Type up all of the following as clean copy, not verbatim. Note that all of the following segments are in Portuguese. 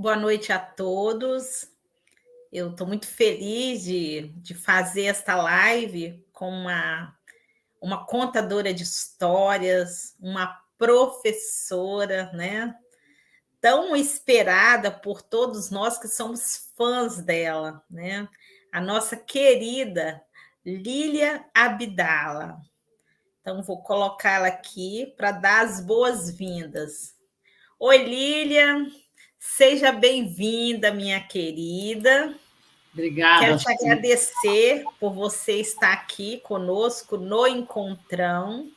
Boa noite a todos. Eu estou muito feliz de fazer esta live com uma contadora de histórias, uma professora, né? Tão esperada por todos nós que somos fãs dela, né? A nossa querida Lília Abdala. Então, vou colocá-la aqui para dar as boas-vindas. Oi, Lília. Seja bem-vinda, minha querida. Quero Obrigada. te agradecer por você estar aqui conosco no Encontrão.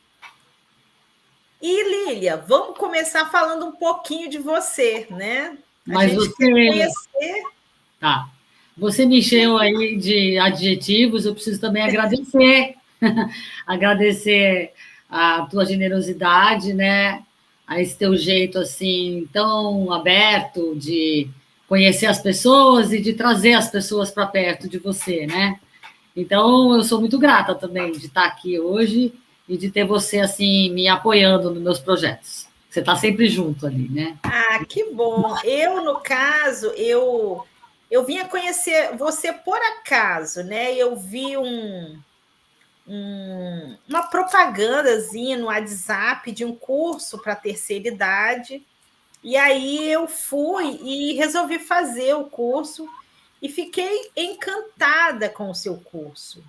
E, Lília, vamos começar falando um pouquinho de você, né? A Mas gente quer você, conhecer. tá, você me encheu aí de adjetivos, eu preciso também agradecer, agradecer a tua generosidade, né, a esse teu jeito, assim, tão aberto de conhecer as pessoas e de trazer as pessoas para perto de você, né? Então, eu sou muito grata também de estar aqui hoje e de ter você, assim, me apoiando nos meus projetos. Você está sempre junto ali, né? Ah, que bom. Eu, no caso, eu vinha conhecer você por acaso, né? Eu vi uma propagandazinha no WhatsApp de um curso para terceira idade. E aí eu fui e resolvi fazer o curso e fiquei encantada com o seu curso.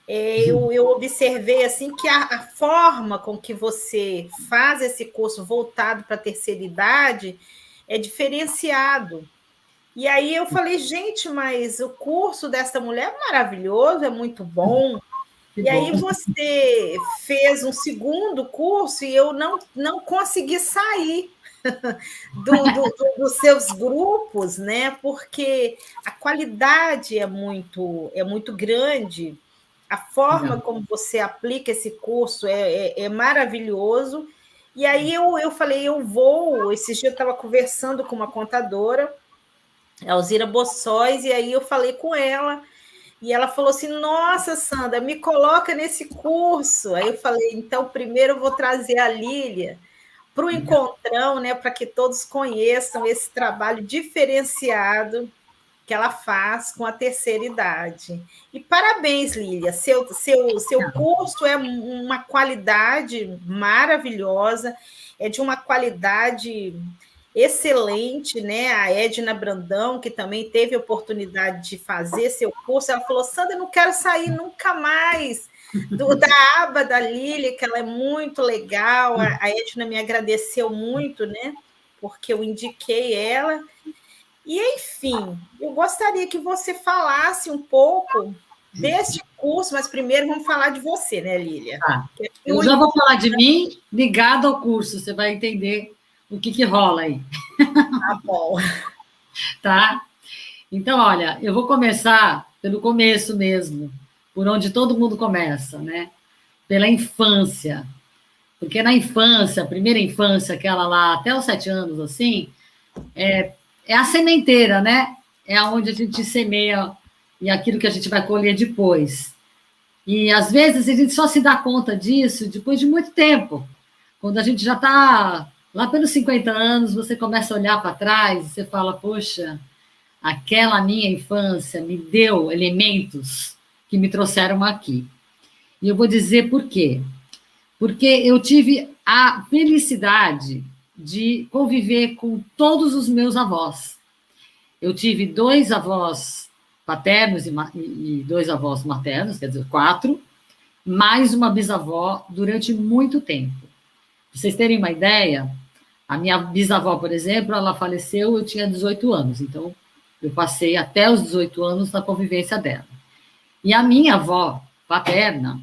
Eu observei assim que a forma com que você faz esse curso voltado para a terceira idade é diferenciado. E aí eu falei, gente, mas o curso dessa mulher é maravilhoso, é muito bom. Que E aí bom. você fez um segundo curso e eu não consegui sair dos seus grupos, né? Porque a qualidade é muito grande, a forma Obrigada. como você aplica esse curso é maravilhoso. E aí eu falei, eu vou. Esses dias eu estava conversando com uma contadora, a Alzira Bossóis, e aí eu falei com ela. E ela falou assim: Nossa, Sandra, me coloca nesse curso. Aí eu falei: Então, primeiro eu vou trazer a Lília para o encontrão, né, para que todos conheçam esse trabalho diferenciado que ela faz com a terceira idade. E parabéns, Lília, seu curso é uma qualidade maravilhosa, é de uma qualidade excelente, né? A Edna Brandão, que também teve a oportunidade de fazer seu curso, ela falou: Sandra, eu não quero sair nunca mais da aba da Lília, que ela é muito legal. A Edna me agradeceu muito, né? Porque eu indiquei ela. E, enfim, eu gostaria que você falasse um pouco deste curso, mas primeiro vamos falar de você, né, Lília? Tá. Que aqui Eu o já vou encontro falar de mim ligado ao curso, você vai entender o que rola aí, tá bom. tá? Então, olha, eu vou começar pelo começo mesmo, por onde todo mundo começa, né? Pela infância. Porque na infância, a primeira infância, aquela lá até os 7 anos, assim, é a sementeira, né? É onde a gente semeia e aquilo que a gente vai colher depois. E às vezes a gente só se dá conta disso depois de muito tempo. Quando a gente já está lá pelos 50 anos, você começa a olhar para trás e você fala: Poxa, aquela minha infância me deu elementos que me trouxeram aqui. E eu vou dizer por quê. Porque eu tive a felicidade de conviver com todos os meus avós. Eu tive 2 avós paternos e 2 avós maternos, quer dizer, 4, mais uma bisavó durante muito tempo. Para vocês terem uma ideia, a minha bisavó, por exemplo, ela faleceu, eu tinha 18 anos, então eu passei até os 18 anos na convivência dela. E a minha avó paterna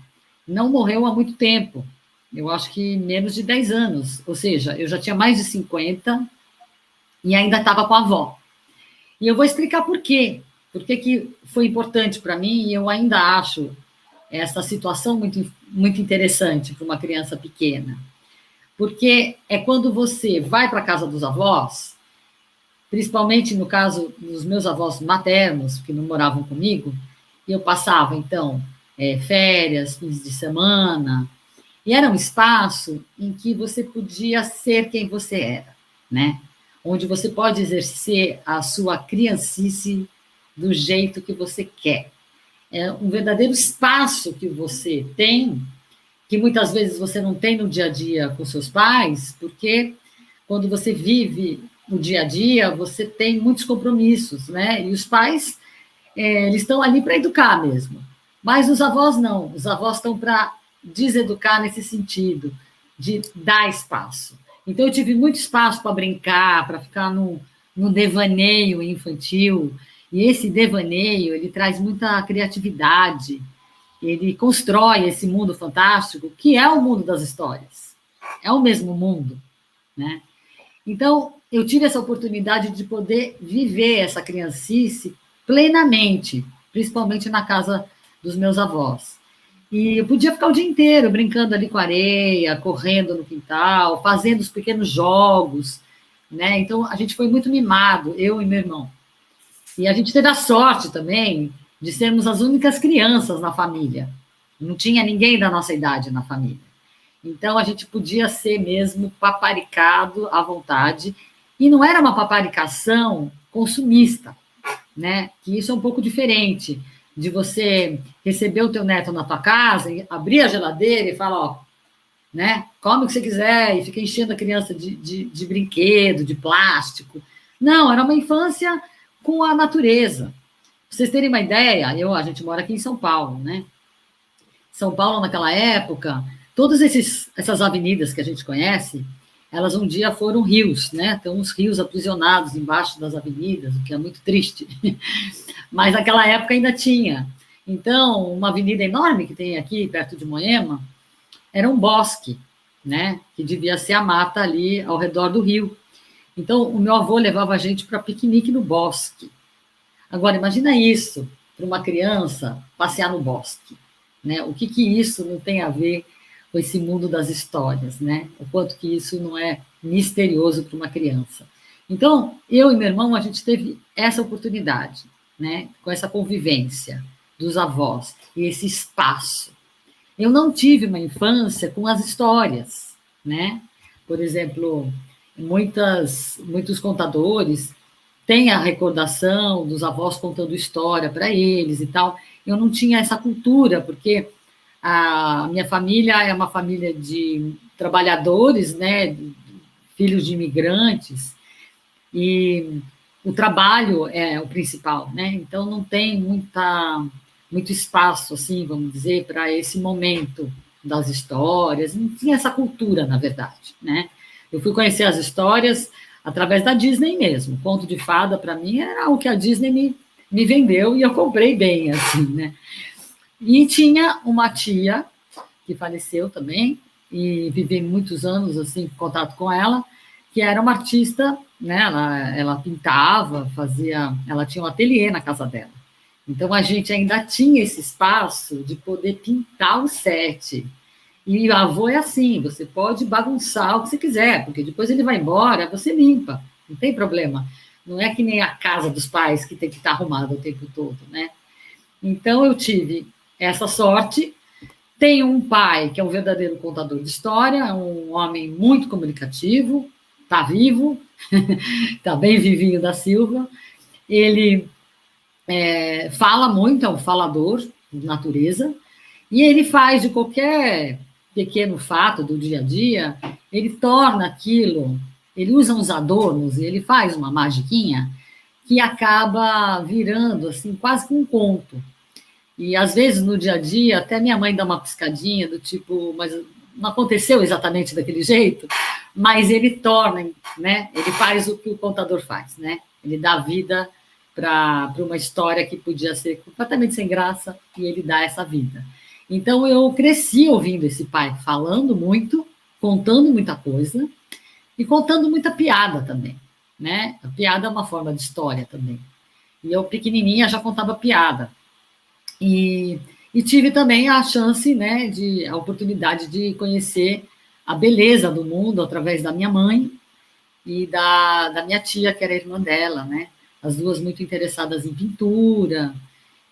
não morreu há muito tempo, eu acho que menos de 10 anos, ou seja, eu já tinha mais de 50 e ainda estava com a avó. E eu vou explicar por quê. Por que foi importante para mim e eu ainda acho essa situação muito interessante para uma criança pequena. Porque é quando você vai para a casa dos avós, principalmente no caso dos meus avós maternos, que não moravam comigo, e eu passava, então, férias, fins de semana, e era um espaço em que você podia ser quem você era, né? onde você pode exercer a sua criancice do jeito que você quer. É um verdadeiro espaço que você tem, que muitas vezes você não tem no dia a dia com seus pais, porque quando você vive o dia a dia, você tem muitos compromissos, né? E os pais, eles estão ali para educar mesmo. Mas os avós não. Os avós estão para deseducar nesse sentido, de dar espaço. Então, eu tive muito espaço para brincar, para ficar no devaneio infantil. E esse devaneio, ele traz muita criatividade. Ele constrói esse mundo fantástico, que é o mundo das histórias. É o mesmo mundo, né? Então, eu tive essa oportunidade de poder viver essa criancice plenamente, principalmente na casa dos meus avós. E eu podia ficar o dia inteiro brincando ali com areia, correndo no quintal, fazendo os pequenos jogos, né? Então, a gente foi muito mimado, eu e meu irmão. E a gente teve a sorte também de sermos as únicas crianças na família. Não tinha ninguém da nossa idade na família. Então, a gente podia ser mesmo paparicado à vontade. E não era uma paparicação consumista, né? Que isso é um pouco diferente de você receber o teu neto na tua casa, abrir a geladeira e falar, ó, né? Come o que você quiser e fica enchendo a criança de brinquedo, de plástico. Não, era uma infância com a natureza. Pra vocês terem uma ideia, a gente mora aqui em São Paulo, né? São Paulo, naquela época, todas essas avenidas que a gente conhece, elas um dia foram rios, né? Tem uns rios aprisionados embaixo das avenidas, o que é muito triste. Mas naquela época ainda tinha. Então, uma avenida enorme que tem aqui, perto de Moema, era um bosque, né? Que devia ser a mata ali ao redor do rio. Então, o meu avô levava a gente para piquenique no bosque. Agora, imagina isso para uma criança passear no bosque, né? O que isso não tem a ver com esse mundo das histórias, né? O quanto que isso não é misterioso para uma criança. Então, eu e meu irmão, a gente teve essa oportunidade, né? Com essa convivência dos avós e esse espaço. Eu não tive uma infância com as histórias, né? Por exemplo, muitos contadores têm a recordação dos avós contando história para eles e tal. Eu não tinha essa cultura, porque a minha família é uma família de trabalhadores, né, filhos de imigrantes, e o trabalho é o principal, né? Então não tem muito espaço, assim, vamos dizer, para esse momento das histórias. Não tinha essa cultura, na verdade, né? Eu fui conhecer as histórias através da Disney mesmo. Conto de fada, para mim, era o que a Disney me vendeu e eu comprei bem, assim, né? E tinha uma tia que faleceu também, e vivi muitos anos assim, em contato com ela, que era uma artista, né? Ela pintava, ela tinha um ateliê na casa dela. Então a gente ainda tinha esse espaço de poder pintar o set. E o avô é assim, você pode bagunçar o que você quiser, porque depois ele vai embora, você limpa, não tem problema. Não é que nem a casa dos pais que tem que estar arrumada o tempo todo, né? Então eu tive essa sorte. Tenho um pai que é um verdadeiro contador de história, um homem muito comunicativo, está vivo, está bem vivinho da Silva. Ele fala muito, é um falador de natureza, e ele faz de qualquer pequeno fato do dia a dia, ele torna aquilo, ele usa uns adornos, e ele faz uma magiquinha que acaba virando assim, quase que um conto. E, às vezes, no dia a dia, até minha mãe dá uma piscadinha do tipo, mas não aconteceu exatamente daquele jeito, mas ele torna, né? Ele faz o que o contador faz, né? Ele dá vida para uma história que podia ser completamente sem graça e ele dá essa vida. Então, eu cresci ouvindo esse pai falando muito, contando muita coisa e contando muita piada também, né? A piada é uma forma de história também. E eu, pequenininha, já contava piada. E tive também a chance, né, a oportunidade de conhecer a beleza do mundo através da minha mãe e da minha tia, que era irmã dela, né? As duas muito interessadas em pintura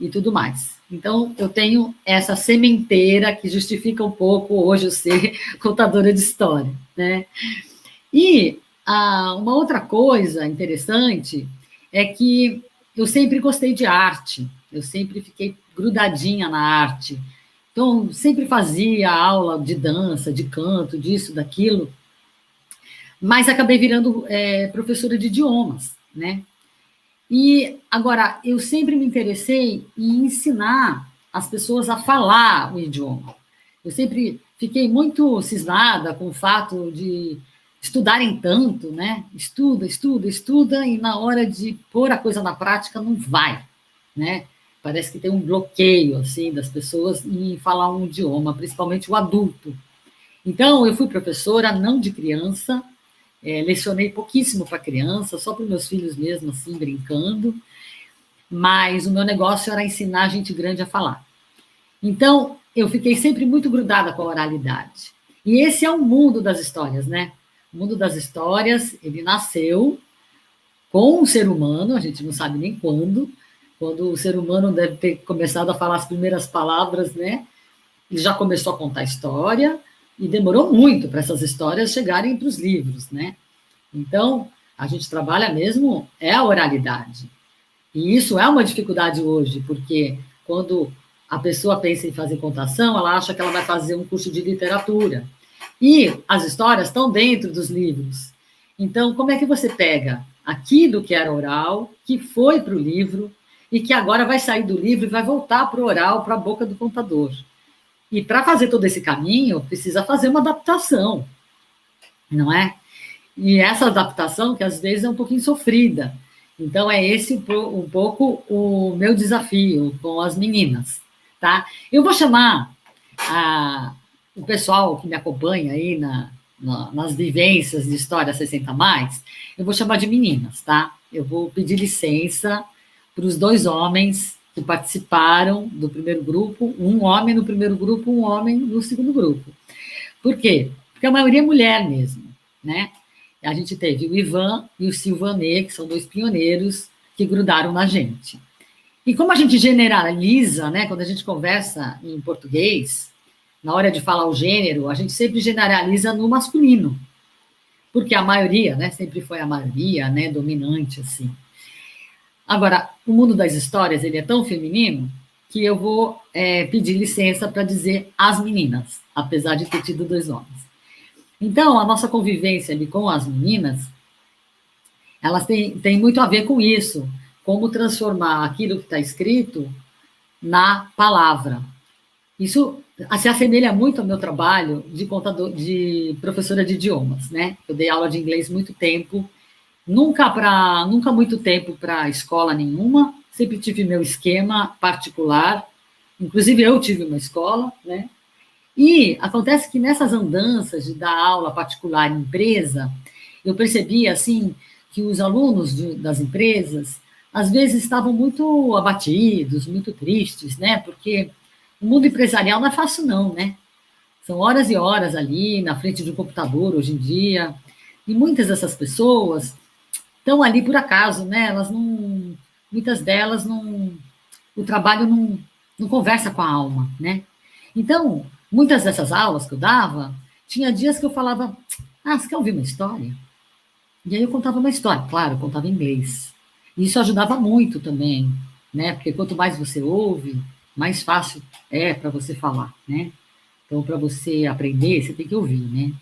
e tudo mais. Então, eu tenho essa sementeira que justifica um pouco hoje eu ser contadora de história, né? E Uma outra coisa interessante é que eu sempre gostei de arte, eu sempre fiquei grudadinha na arte. Então, sempre fazia aula de dança, de canto, disso, daquilo, mas acabei virando professora de idiomas, né? E, agora, eu sempre me interessei em ensinar as pessoas a falar o idioma. Eu sempre fiquei muito cismada com o fato de estudarem tanto, né? Estuda, estuda, estuda, e na hora de pôr a coisa na prática não vai, né? Parece que tem um bloqueio, assim, das pessoas em falar um idioma, principalmente o adulto. Então, eu fui professora, não de criança, lecionei pouquíssimo para criança, só para os meus filhos mesmo, assim, brincando, mas o meu negócio era ensinar gente grande a falar. Então, eu fiquei sempre muito grudada com a oralidade. E esse é o mundo das histórias, né? O mundo das histórias, ele nasceu com o ser humano, a gente não sabe nem quando o ser humano deve ter começado a falar as primeiras palavras, né? Ele já começou a contar história, e demorou muito para essas histórias chegarem para os livros, né? Então, a gente trabalha mesmo a oralidade. E isso é uma dificuldade hoje, porque quando a pessoa pensa em fazer contação, ela acha que ela vai fazer um curso de literatura. E as histórias estão dentro dos livros. Então, como é que você pega aquilo que era oral, que foi para o livro, e que agora vai sair do livro e vai voltar para o oral, para a boca do contador? E para fazer todo esse caminho, precisa fazer uma adaptação, não é? E essa adaptação, que às vezes é um pouquinho sofrida. Então, é esse um pouco o meu desafio com as meninas, tá? Eu vou chamar o pessoal que me acompanha aí nas vivências de História 60+, eu vou chamar de meninas, tá? Eu vou pedir licença para os 2 homens que participaram do primeiro grupo, um homem no primeiro grupo, um homem no segundo grupo. Por quê? Porque a maioria é mulher mesmo, né? A gente teve o Ivan e o Silvanê, que são 2 pioneiros que grudaram na gente. E como a gente generaliza, né, quando a gente conversa em português, na hora de falar o gênero, a gente sempre generaliza no masculino, porque a maioria, né, sempre foi a maioria, né, dominante, assim. Agora, o mundo das histórias, ele é tão feminino que eu vou pedir licença para dizer as meninas, apesar de ter tido 2 homens. Então, a nossa convivência ali com as meninas, elas têm muito a ver com isso, como transformar aquilo que está escrito na palavra. Isso se assemelha muito ao meu trabalho de professora de idiomas, né? Eu dei aula de inglês muito tempo, nunca muito tempo para escola nenhuma, sempre tive meu esquema particular, inclusive eu tive uma escola, né? E acontece que nessas andanças de dar aula particular em empresa, eu percebi, assim, que os alunos das empresas, às vezes, estavam muito abatidos, muito tristes, né? Porque o mundo empresarial não é fácil, não, né? São horas e horas ali, na frente de um computador, hoje em dia, e muitas dessas pessoas estão ali por acaso, né? Muitas delas o trabalho não conversa com a alma, né? Então, muitas dessas aulas que eu dava, tinha dias que eu falava, você quer ouvir uma história? E aí eu contava uma história, claro, eu contava em inglês. E isso ajudava muito também, né? Porque quanto mais você ouve, mais fácil é para você falar, né? Então, para você aprender, você tem que ouvir, né?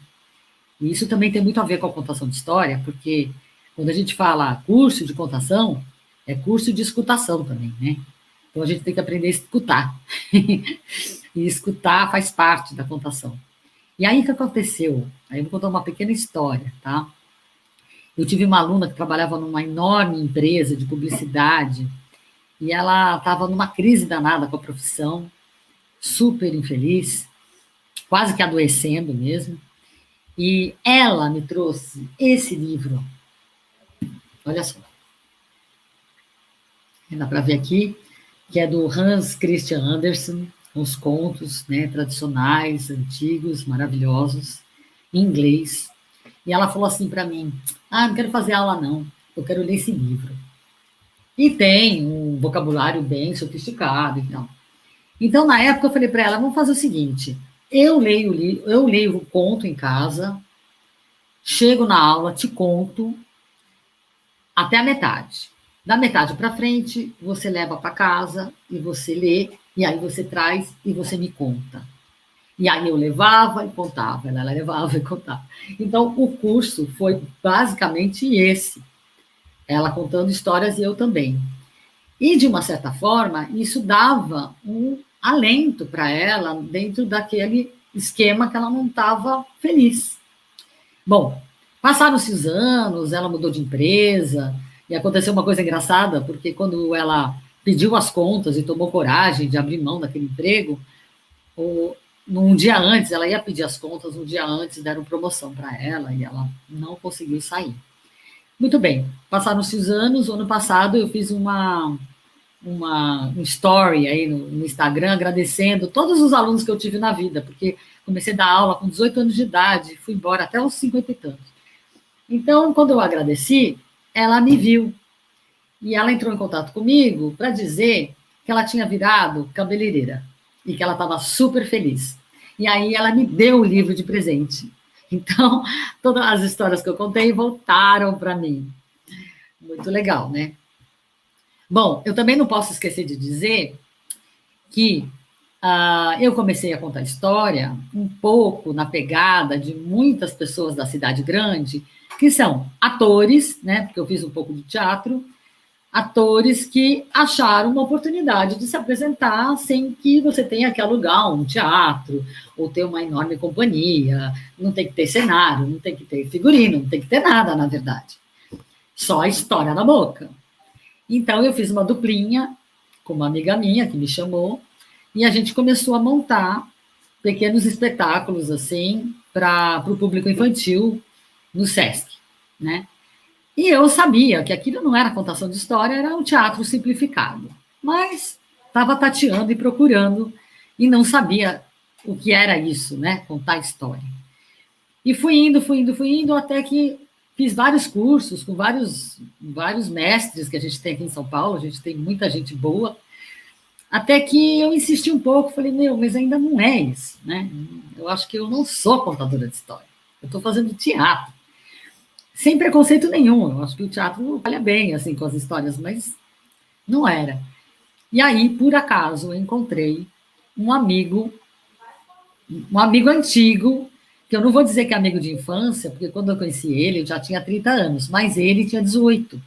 E isso também tem muito a ver com a contação de história, porque quando a gente fala curso de contação, é curso de escutação também, né? Então, a gente tem que aprender a escutar. E escutar faz parte da contação. E aí, o que aconteceu? Aí eu vou contar uma pequena história, tá? Eu tive uma aluna que trabalhava numa enorme empresa de publicidade e ela estava numa crise danada com a profissão, super infeliz, quase que adoecendo mesmo. E ela me trouxe esse livro. Olha só. Dá para ver aqui, que é do Hans Christian Andersen, uns contos, né, tradicionais, antigos, maravilhosos, em inglês. E ela falou assim para mim, não quero fazer aula não, eu quero ler esse livro. E tem um vocabulário bem sofisticado e tal. Então, na época, eu falei para ela, vamos fazer o seguinte, eu leio o conto em casa, chego na aula, te conto até a metade. Da metade para frente, você leva para casa e você lê, e aí você traz e você me conta. E aí eu levava e contava, ela levava e contava. Então, o curso foi basicamente esse. Ela contando histórias e eu também. E, de uma certa forma, isso dava um alento para ela dentro daquele esquema que ela não estava feliz. Bom, passaram-se os anos, ela mudou de empresa, e aconteceu uma coisa engraçada, porque quando ela pediu as contas e tomou coragem de abrir mão daquele emprego, num dia antes, ela ia pedir as contas, um dia antes deram promoção para ela e ela não conseguiu sair. Muito bem, passaram-se os anos, ano passado eu fiz um story aí no Instagram agradecendo todos os alunos que eu tive na vida, porque comecei a dar aula com 18 anos de idade, fui embora até os 50 e tantos. Então, quando eu agradeci, ela me viu e ela entrou em contato comigo para dizer que ela tinha virado cabeleireira e que ela estava super feliz. E aí ela me deu o livro de presente. Então, todas as histórias que eu contei voltaram para mim. Muito legal, né? Bom, eu também não posso esquecer de dizer que eu comecei a contar história um pouco na pegada de muitas pessoas da cidade grande, que são atores, né? Porque eu fiz um pouco de teatro, atores que acharam uma oportunidade de se apresentar sem que você tenha que alugar um teatro ou ter uma enorme companhia, não tem que ter cenário, não tem que ter figurino, não tem que ter nada, na verdade. Só a história na boca. Então, eu fiz uma duplinha com uma amiga minha que me chamou e a gente começou a montar pequenos espetáculos, assim, para o público infantil no Sesc, né? E eu sabia que aquilo não era contação de história, era um teatro simplificado. Mas estava tateando e procurando e não sabia o que era isso, né? Contar história. E fui indo, até que fiz vários cursos com vários mestres que a gente tem aqui em São Paulo, a gente tem muita gente boa, até que eu insisti um pouco, falei, mas ainda não é isso, né? Eu acho que eu não sou contadora de história, eu estou fazendo teatro. Sem preconceito nenhum, eu acho que o teatro olha bem, assim, com as histórias, mas não era. E aí, por acaso, eu encontrei um amigo antigo, que eu não vou dizer que é amigo de infância, porque quando eu conheci ele, eu já tinha 30 anos, mas ele tinha 18.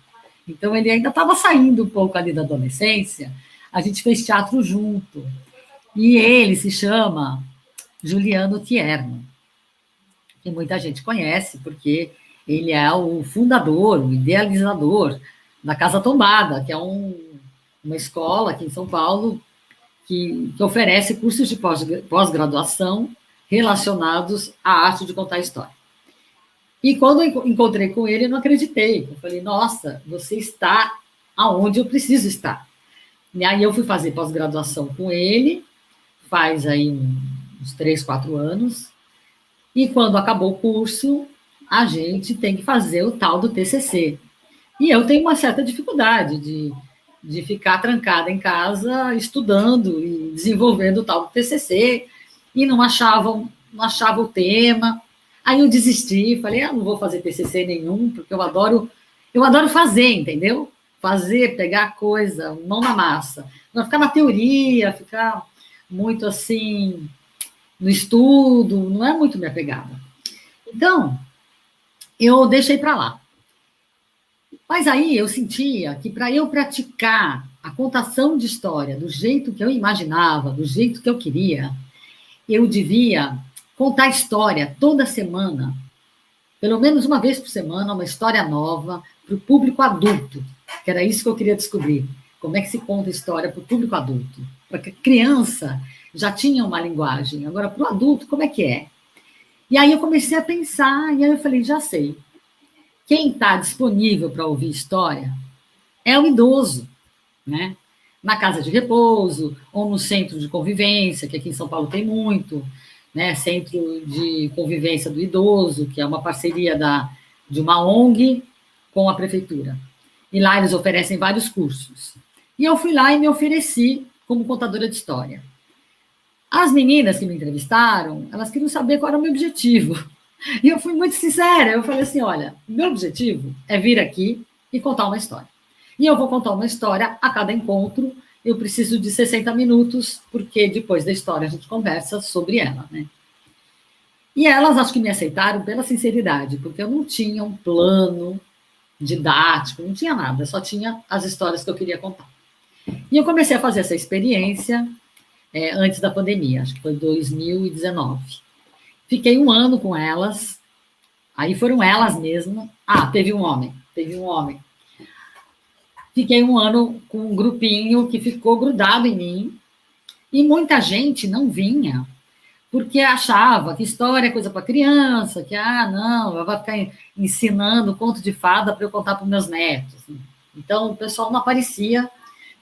Então, ele ainda estava saindo um pouco ali da adolescência, a gente fez teatro junto. E ele se chama Juliano Tierno, que muita gente conhece, porque ele é o fundador, o idealizador da Casa Tombada, que é uma escola aqui em São Paulo que oferece cursos de pós-graduação relacionados à arte de contar história. E quando eu encontrei com ele, eu não acreditei. Eu falei, nossa, você está aonde eu preciso estar. E aí eu fui fazer pós-graduação com ele, faz aí uns 3, 4 anos, e quando acabou o curso, a gente tem que fazer o tal do TCC. E eu tenho uma certa dificuldade de ficar trancada em casa, estudando e desenvolvendo o tal do TCC, e não achava o tema. Aí eu desisti, falei, não vou fazer TCC nenhum, porque eu adoro fazer, entendeu? Fazer, pegar coisa, mão na massa. Não ficar na teoria, ficar muito assim, no estudo, não é muito minha pegada. Então, eu deixei para lá. Mas aí eu sentia que para eu praticar a contação de história do jeito que eu imaginava, do jeito que eu queria, eu devia contar história toda semana, pelo menos uma vez por semana, uma história nova para o público adulto, que era isso que eu queria descobrir. Como é que se conta história para o público adulto? Porque a criança já tinha uma linguagem, agora para o adulto, como é que é? E aí eu comecei a pensar, e aí eu falei, já sei. Quem está disponível para ouvir história é o idoso, né? Na casa de repouso, ou no centro de convivência, que aqui em São Paulo tem muito, né? Centro de Convivência do Idoso, que é uma parceria de uma ONG com a prefeitura. E lá eles oferecem vários cursos. E eu fui lá e me ofereci como contadora de história. As meninas que me entrevistaram, elas queriam saber qual era o meu objetivo. E eu fui muito sincera, eu falei assim, olha, meu objetivo é vir aqui e contar uma história. E eu vou contar uma história a cada encontro, eu preciso de 60 minutos, porque depois da história a gente conversa sobre ela, né? E elas acho que me aceitaram pela sinceridade, porque eu não tinha um plano didático, não tinha nada, só tinha as histórias que eu queria contar. E eu comecei a fazer essa experiência antes da pandemia, acho que foi 2019. Fiquei um ano com elas, aí foram elas mesmas. Ah, teve um homem. Fiquei um ano com um grupinho que ficou grudado em mim, e muita gente não vinha, porque achava que história é coisa para criança, que, não, ela vai ficar ensinando conto de fada para eu contar para os meus netos. Então, o pessoal não aparecia,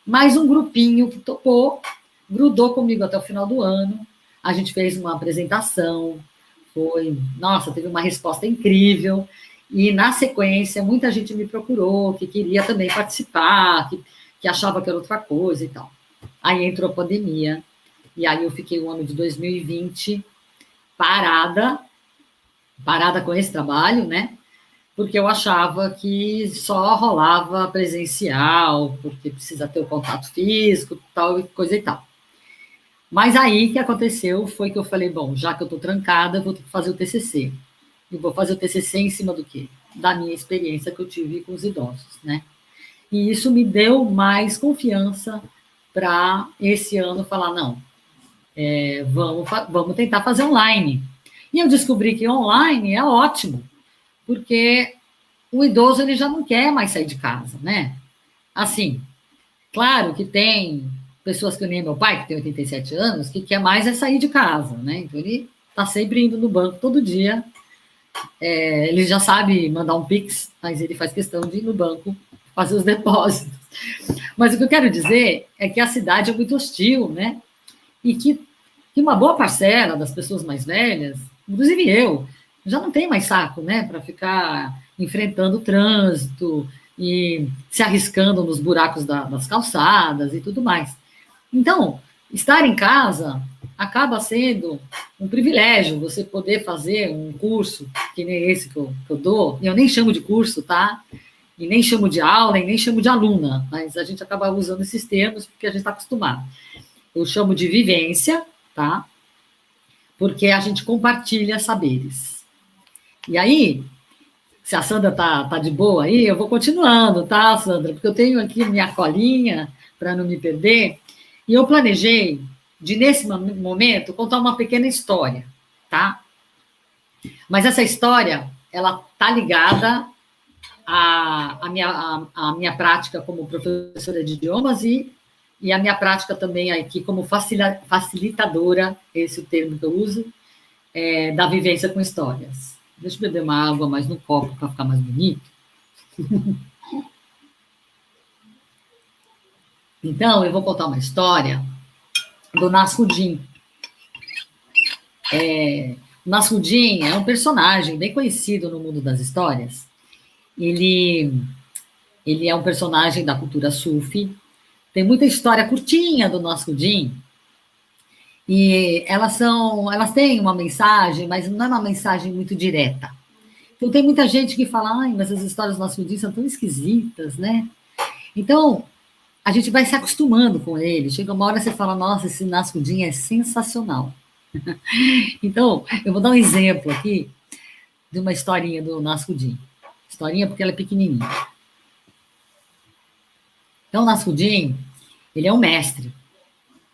mas um grupinho que topou, grudou comigo até o final do ano, a gente fez uma apresentação, teve uma resposta incrível, e na sequência, muita gente me procurou, que queria também participar, que achava que era outra coisa e tal. Aí entrou a pandemia, e aí eu fiquei o ano de 2020 parada com esse trabalho, né? Porque eu achava que só rolava presencial, porque precisa ter o contato físico, tal, coisa e tal. Mas aí, o que aconteceu foi que eu falei, bom, já que eu estou trancada, eu vou ter que fazer o TCC. E vou fazer o TCC em cima do quê? Da minha experiência que eu tive com os idosos, né? E isso me deu mais confiança para esse ano falar, não, vamos tentar fazer online. E eu descobri que online é ótimo, porque o idoso ele já não quer mais sair de casa, né? Assim, claro que tem pessoas que nem meu pai, que tem 87 anos, que quer mais é sair de casa, né? Então ele está sempre indo no banco todo dia. Ele já sabe mandar um Pix, mas ele faz questão de ir no banco fazer os depósitos. Mas o que eu quero dizer é que a cidade é muito hostil, né? E que uma boa parcela das pessoas mais velhas, inclusive eu, já não tem mais saco, né, para ficar enfrentando o trânsito e se arriscando nos buracos das calçadas e tudo mais. Então, estar em casa acaba sendo um privilégio, você poder fazer um curso, que nem esse que eu dou, eu nem chamo de curso, tá? E nem chamo de aula, e nem chamo de aluna, mas a gente acaba usando esses termos porque a gente está acostumado. Eu chamo de vivência, tá? Porque a gente compartilha saberes. E aí, se a Sandra tá de boa aí, eu vou continuando, tá, Sandra? Porque eu tenho aqui minha colinha para não me perder. E eu planejei, nesse momento, contar uma pequena história, tá? Mas essa história, ela tá ligada à minha prática como professora de idiomas e a minha prática também aqui como facilitadora, esse é o termo que eu uso, da vivência com histórias. Deixa eu beber uma água mais no copo para ficar mais bonito. Então, eu vou contar uma história do Nasruddin. O Nasruddin é um personagem bem conhecido no mundo das histórias. Ele é um personagem da cultura sufi. Tem muita história curtinha do Nasruddin. E elas têm uma mensagem, mas não é uma mensagem muito direta. Então, tem muita gente que fala, mas as histórias do Nasruddin são tão esquisitas, né? Então, a gente vai se acostumando com ele. Chega uma hora você fala, nossa, esse Nasruddin é sensacional. Então, eu vou dar um exemplo aqui de uma historinha do Nasruddin. Historinha porque ela é pequenininha. Então, o Nasruddin, ele é um mestre,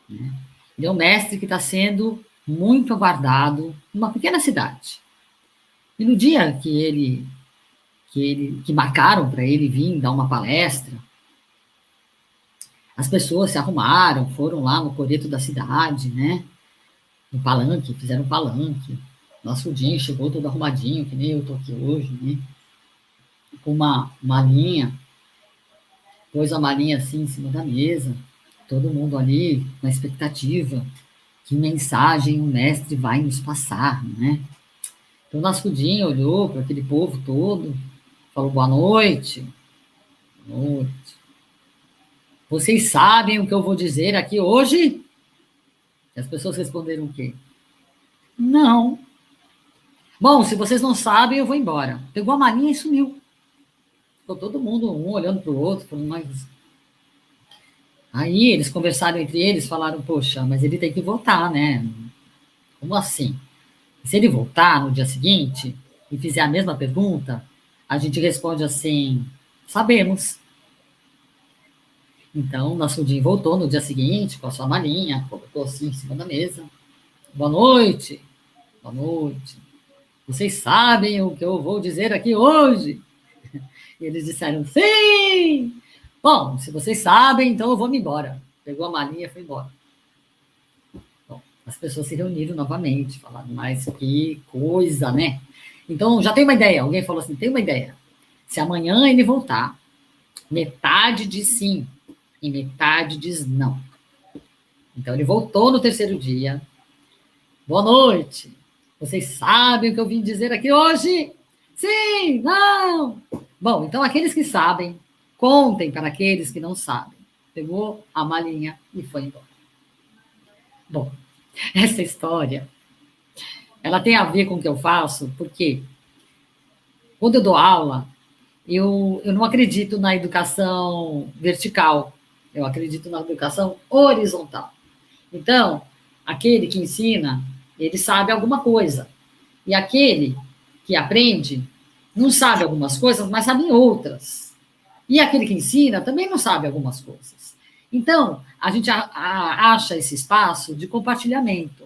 né? Ele é um mestre que está sendo muito aguardado numa pequena cidade. E no dia que marcaram para ele vir dar uma palestra, as pessoas se arrumaram, foram lá no coreto da cidade, né? No palanque, fizeram um palanque. Nosso dia chegou todo arrumadinho, que nem eu tô aqui hoje, né? Com uma malinha, pôs a malinha assim em cima da mesa, todo mundo ali na expectativa, que mensagem o mestre vai nos passar, né? Então, o Nasruddin olhou para aquele povo todo, falou, boa noite. Boa noite. Vocês sabem o que eu vou dizer aqui hoje? E as pessoas responderam o quê? Não. Bom, se vocês não sabem, eu vou embora. Pegou a malinha e sumiu. Ficou todo mundo, um olhando para o outro, falando, mas... Aí eles conversaram entre eles, falaram, poxa, mas ele tem que voltar, né? Como assim? Se ele voltar no dia seguinte e fizer a mesma pergunta, a gente responde assim, sabemos. Então, o Nasrudin voltou no dia seguinte com a sua malinha, colocou assim em cima da mesa. Boa noite, boa noite. Vocês sabem o que eu vou dizer aqui hoje? E eles disseram, sim! Bom, se vocês sabem, então eu vou me embora. Pegou a malinha e foi embora. Bom, as pessoas se reuniram novamente, falaram, mas que coisa, né? Então, já tem uma ideia. Alguém falou assim, tem uma ideia. Se amanhã ele voltar, metade diz sim e metade diz não. Então, ele voltou no terceiro dia. Boa noite. Vocês sabem o que eu vim dizer aqui hoje? Sim, não. Bom, então aqueles que sabem, contem para aqueles que não sabem. Pegou a malinha e foi embora. Bom, essa história, ela tem a ver com o que eu faço, porque quando eu dou aula, eu não acredito na educação vertical, eu acredito na educação horizontal. Então, aquele que ensina, ele sabe alguma coisa. E aquele que aprende, não sabe algumas coisas, mas sabe outras. E aquele que ensina também não sabe algumas coisas. Então, a gente acha esse espaço de compartilhamento.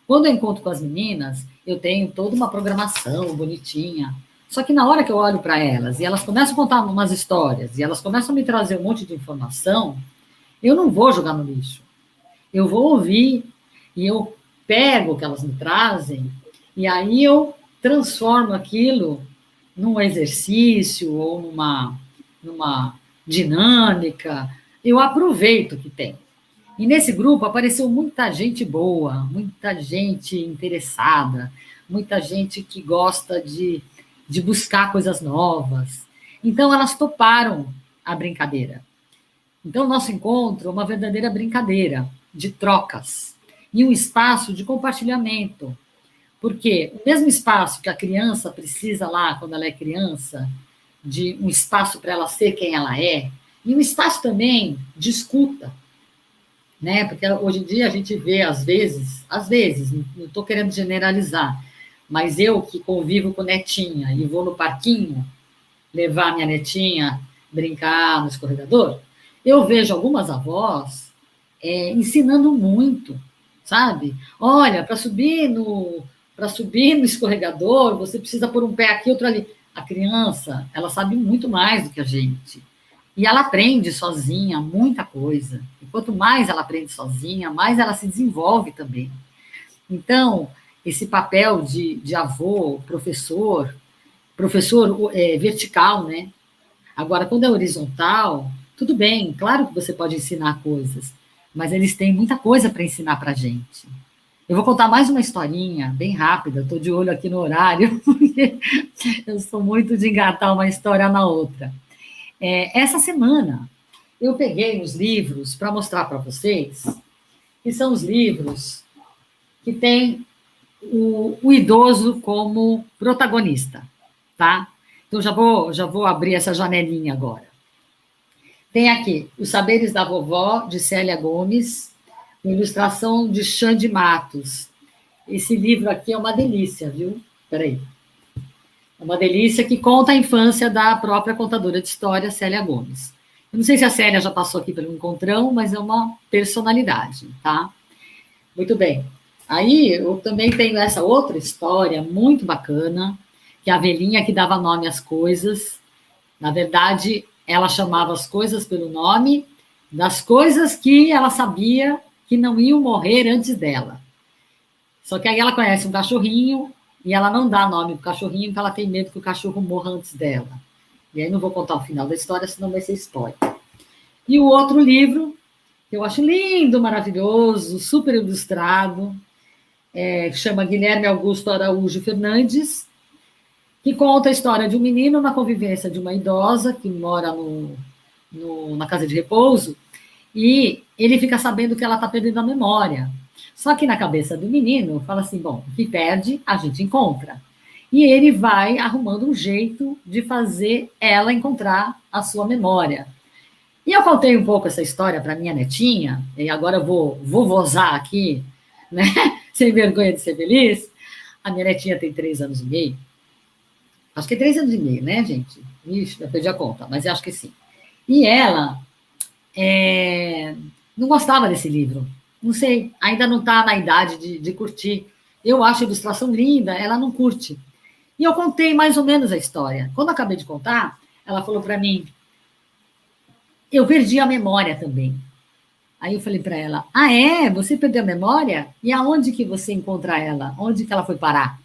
Quando eu encontro com as meninas, eu tenho toda uma programação bonitinha. Só que na hora que eu olho para elas e elas começam a contar umas histórias e elas começam a me trazer um monte de informação, eu não vou jogar no lixo. Eu vou ouvir e eu pego o que elas me trazem e aí eu transformo aquilo num exercício ou numa dinâmica. Eu aproveito o que tem. E nesse grupo apareceu muita gente boa, muita gente interessada, muita gente que gosta de buscar coisas novas. Então, elas toparam a brincadeira. Então, o nosso encontro é uma verdadeira brincadeira de trocas e um espaço de compartilhamento. Porque o mesmo espaço que a criança precisa lá, quando ela é criança, de um espaço para ela ser quem ela é, e um espaço também de escuta, né? Porque hoje em dia a gente vê, às vezes, não estou querendo generalizar, mas eu que convivo com netinha e vou no parquinho levar minha netinha brincar no escorregador, eu vejo algumas avós ensinando muito, sabe? Olha, para subir no escorregador, você precisa pôr um pé aqui, outro ali. A criança, ela sabe muito mais do que a gente. E ela aprende sozinha muita coisa. E quanto mais ela aprende sozinha, mais ela se desenvolve também. Então, esse papel de avô, professor vertical, né? Agora, quando é horizontal, tudo bem, claro que você pode ensinar coisas, mas eles têm muita coisa para ensinar para a gente. Eu vou contar mais uma historinha, bem rápida, estou de olho aqui no horário, porque eu sou muito de engatar uma história na outra. Essa semana, eu peguei os livros para mostrar para vocês, que são os livros que têm o idoso como protagonista, tá? Então, já vou abrir essa janelinha agora. Tem aqui Os Saberes da Vovó, de Célia Gomes, com ilustração de Xande Matos. Esse livro aqui é uma delícia, viu? Peraí. É uma delícia que conta a infância da própria contadora de história, Célia Gomes. Eu não sei se a Célia já passou aqui pelo encontrão, mas é uma personalidade, tá? Muito bem. Aí eu também tenho essa outra história muito bacana, que é a velhinha que dava nome às coisas. Na verdade, ela chamava as coisas pelo nome das coisas que ela sabia que não iam morrer antes dela. Só que aí ela conhece um cachorrinho e ela não dá nome para o cachorrinho porque ela tem medo que o cachorro morra antes dela. E aí não vou contar o final da história, senão vai ser spoiler. E o outro livro, que eu acho lindo, maravilhoso, super ilustrado, chama Guilherme Augusto Araújo Fernandes, que conta a história de um menino na convivência de uma idosa que mora na casa de repouso, e ele fica sabendo que ela está perdendo a memória. Só que na cabeça do menino, fala assim, bom, o que perde, a gente encontra. e ele vai arrumando um jeito de fazer ela encontrar a sua memória. E eu contei um pouco essa história para minha netinha, e agora eu vou vozar aqui, né? Sem vergonha de ser feliz. A minha netinha tem 3 anos e meio. Acho que é 3 anos e meio, né, gente? Ixi, eu perdi a conta, mas eu acho que sim. E ela não gostava desse livro. Não sei, ainda não está na idade de curtir. Eu acho a ilustração linda, ela não curte. E eu contei mais ou menos a história. Quando eu acabei de contar, ela falou para mim, eu perdi a memória também. Aí eu falei para ela, ah, é? Você perdeu a memória? E aonde que você encontra ela? Onde que ela foi parar?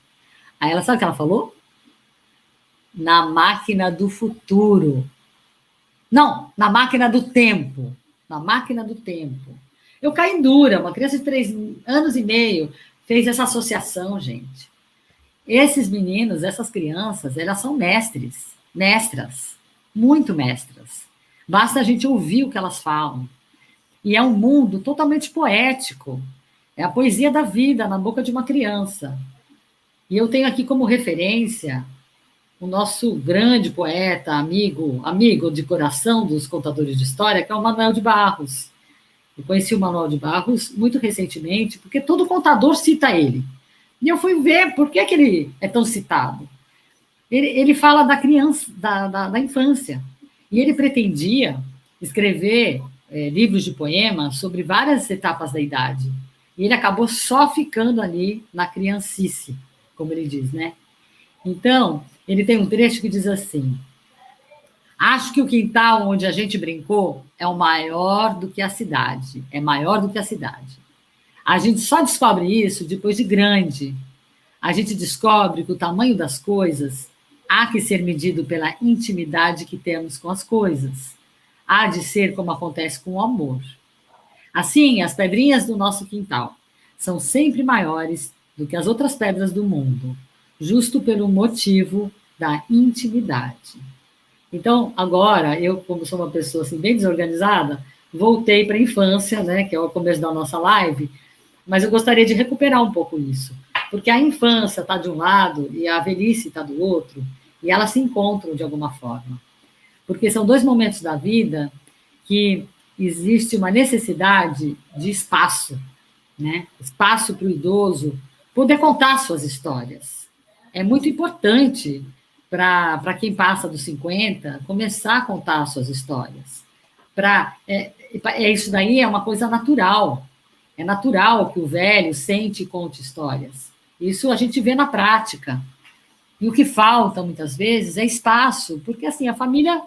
Aí ela, sabe o que ela falou? Na máquina do futuro. Não, na máquina do tempo. Na máquina do tempo. Eu caí dura, uma criança de 3 anos e meio fez essa associação, gente. Esses meninos, essas crianças, elas são mestras, muito mestras. Basta a gente ouvir o que elas falam. E é um mundo totalmente poético. É a poesia da vida na boca de uma criança. E eu tenho aqui como referência o nosso grande poeta, amigo de coração dos contadores de história, que é o Manuel de Barros. Eu conheci o Manuel de Barros muito recentemente, porque todo contador cita ele. E eu fui ver por que ele é tão citado. Ele fala da criança, da infância. E ele pretendia escrever livros de poemas sobre várias etapas da idade. E ele acabou só ficando ali na criancice, como ele diz, né? Então, ele tem um trecho que diz assim: acho que o quintal onde a gente brincou é o maior do que a cidade. É maior do que a cidade. A gente só descobre isso depois de grande. A gente descobre que o tamanho das coisas há que ser medido pela intimidade que temos com as coisas. Há de ser como acontece com o amor. Assim, as pedrinhas do nosso quintal são sempre maiores do que as outras pedras do mundo, justo pelo motivo da intimidade. Então, agora, eu, como sou uma pessoa assim, bem desorganizada, voltei para a infância, né, que é o começo da nossa live, mas eu gostaria de recuperar um pouco isso, porque a infância está de um lado e a velhice está do outro, e elas se encontram de alguma forma. Porque são dois momentos da vida que existe uma necessidade de espaço, né? Espaço para o idoso poder contar suas histórias. É muito importante para quem passa dos 50 começar a contar suas histórias. Isso daí é uma coisa natural. É natural que o velho sente e conte histórias. Isso a gente vê na prática. E o que falta, muitas vezes, é espaço, porque assim, a família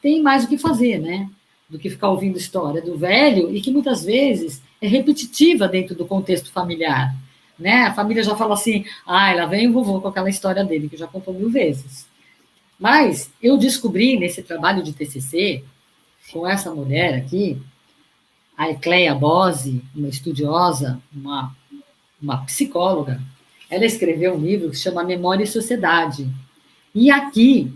tem mais o que fazer, né? Do que ficar ouvindo história do velho, e que muitas vezes é repetitiva dentro do contexto familiar. Né? A família já fala assim, ah, lá vem o vovô com aquela história dele, que já contou 1000 vezes. Mas eu descobri nesse trabalho de TCC, com essa mulher aqui, a Ecleia Bose, uma estudiosa, uma psicóloga, ela escreveu um livro que se chama Memória e Sociedade. E aqui,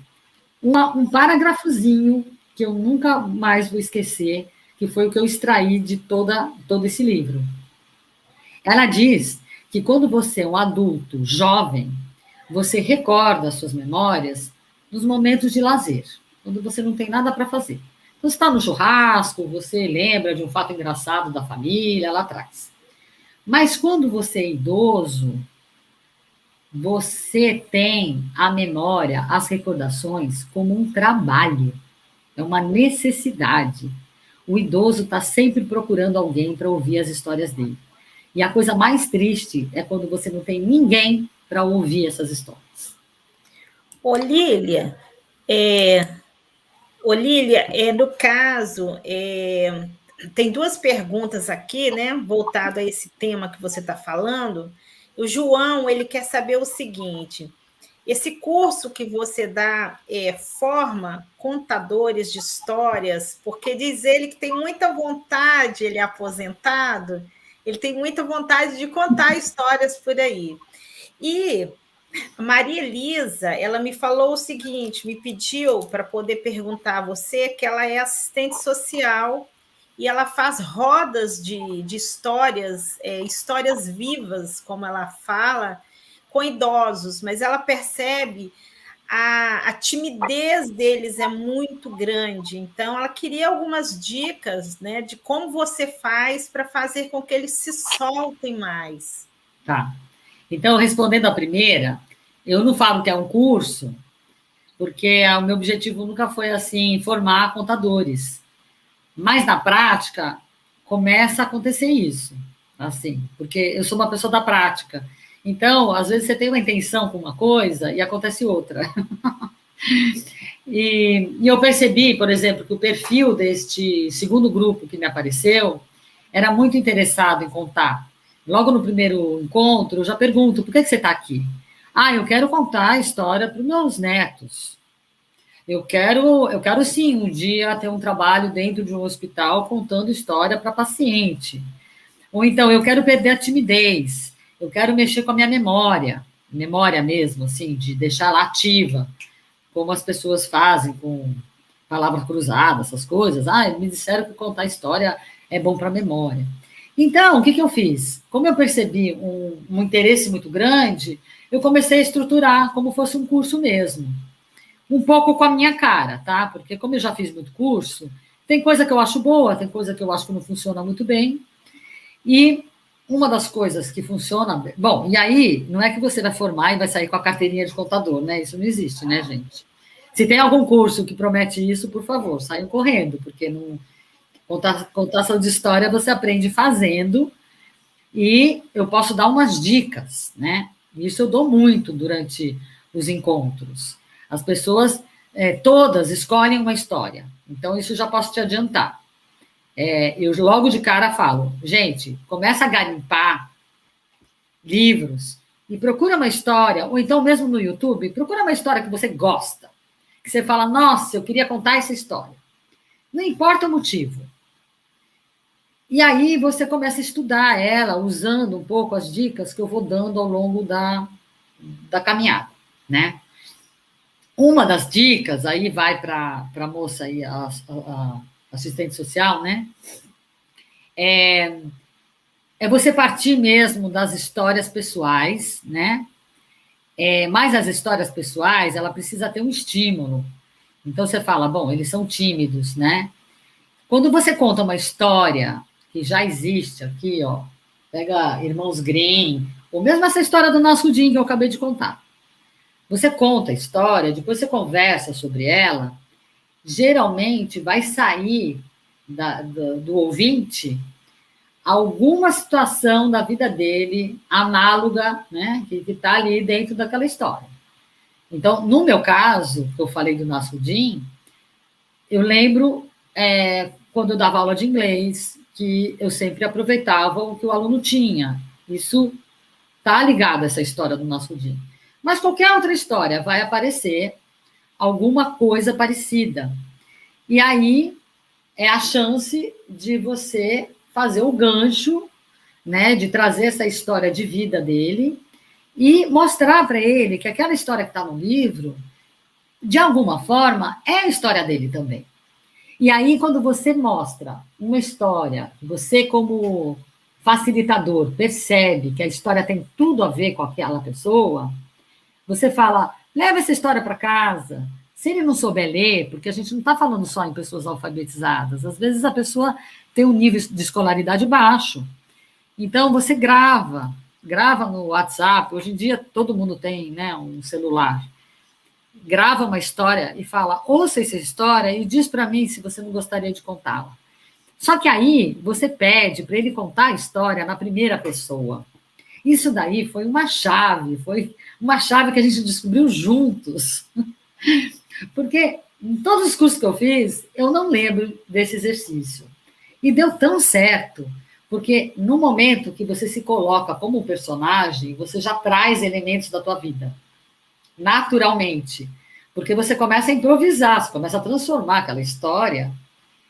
um parágrafozinho que eu nunca mais vou esquecer, que foi o que eu extraí de todo esse livro. Ela diz que quando você é um adulto jovem, você recorda as suas memórias nos momentos de lazer, quando você não tem nada para fazer. Então, você está no churrasco, você lembra de um fato engraçado da família lá atrás. Mas quando você é idoso, você tem a memória, as recordações como um trabalho, é uma necessidade. O idoso está sempre procurando alguém para ouvir as histórias dele. E a coisa mais triste é quando você não tem ninguém para ouvir essas histórias. Ô, Lília, no caso, tem duas perguntas aqui, né, voltado a esse tema que você está falando. O João, ele quer saber o seguinte: esse curso que você dá forma contadores de histórias, porque diz ele que tem muita vontade, ele é aposentado, ele tem muita vontade de contar histórias por aí. E a Maria Elisa, ela me falou o seguinte, me pediu para poder perguntar a você que ela é assistente social e ela faz rodas de histórias, histórias vivas, como ela fala, com idosos, mas ela percebe a timidez deles é muito grande. Então, ela queria algumas dicas, né, de como você faz para fazer com que eles se soltem mais. Tá. Então, respondendo a primeira, eu não falo que é um curso, porque o meu objetivo nunca foi, assim, formar contadores. Mas, na prática, começa a acontecer isso, assim, porque eu sou uma pessoa da prática. Então, às vezes, você tem uma intenção com uma coisa e acontece outra. E eu percebi, por exemplo, que o perfil deste segundo grupo que me apareceu era muito interessado em contar. Logo no primeiro encontro, eu já pergunto, por que você está aqui? Ah, eu quero contar a história para os meus netos. Eu quero sim, um dia ter um trabalho dentro de um hospital contando história para paciente. Ou então, eu quero perder a timidez. Eu quero mexer com a minha memória mesmo, assim, de deixá-la ativa, como as pessoas fazem com palavra cruzada, essas coisas. Ah, me disseram que contar história é bom para a memória. Então, o que eu fiz? Como eu percebi um interesse muito grande, eu comecei a estruturar como fosse um curso mesmo. Um pouco com a minha cara, tá? Porque como eu já fiz muito curso, tem coisa que eu acho boa, tem coisa que eu acho que não funciona muito bem. E uma das coisas que funciona... Bom, e aí, não é que você vai formar e vai sair com a carteirinha de contador, né? Isso não existe, né, gente? Se tem algum curso que promete isso, por favor, saiam correndo, porque não... contação de história você aprende fazendo, e eu posso dar umas dicas, né? Isso eu dou muito durante os encontros. As pessoas, todas, escolhem uma história. Então, isso já posso te adiantar. Eu logo de cara falo, gente, começa a garimpar livros e procura uma história, ou então mesmo no YouTube, procura uma história que você gosta, que você fala, nossa, eu queria contar essa história. Não importa o motivo. E aí você começa a estudar ela, usando um pouco as dicas que eu vou dando ao longo da caminhada, né? Uma das dicas, aí vai para a moça aí, a assistente social, né? É você partir mesmo das histórias pessoais, né? Mas as histórias pessoais, ela precisa ter um estímulo. Então você fala, bom, eles são tímidos, né? Quando você conta uma história que já existe aqui, ó, pega Irmãos Grimm, ou mesmo essa história do nosso Jim que eu acabei de contar. Você conta a história, depois você conversa sobre ela, geralmente vai sair do ouvinte alguma situação da vida dele análoga, né, que está ali dentro daquela história. Então, no meu caso, que eu falei do nosso Jim, eu lembro quando eu dava aula de inglês, que eu sempre aproveitava o que o aluno tinha. Isso está ligado a essa história do nosso Jim. Mas qualquer outra história vai aparecer alguma coisa parecida. E aí é a chance de você fazer o gancho, né, de trazer essa história de vida dele e mostrar para ele que aquela história que está no livro, de alguma forma, é a história dele também. E aí, quando você mostra uma história, você, como facilitador, percebe que a história tem tudo a ver com aquela pessoa, você fala, leva essa história para casa. Se ele não souber ler, porque a gente não está falando só em pessoas alfabetizadas, às vezes a pessoa tem um nível de escolaridade baixo. Então, você grava no WhatsApp, hoje em dia todo mundo tem, né, um celular. Grava uma história e fala, ouça essa história e diz para mim se você não gostaria de contá-la. Só que aí você pede para ele contar a história na primeira pessoa. Isso daí foi uma chave que a gente descobriu juntos. Porque em todos os cursos que eu fiz, eu não lembro desse exercício. E deu tão certo, porque no momento que você se coloca como um personagem, você já traz elementos da tua vida, naturalmente. Porque você começa a improvisar, você começa a transformar aquela história,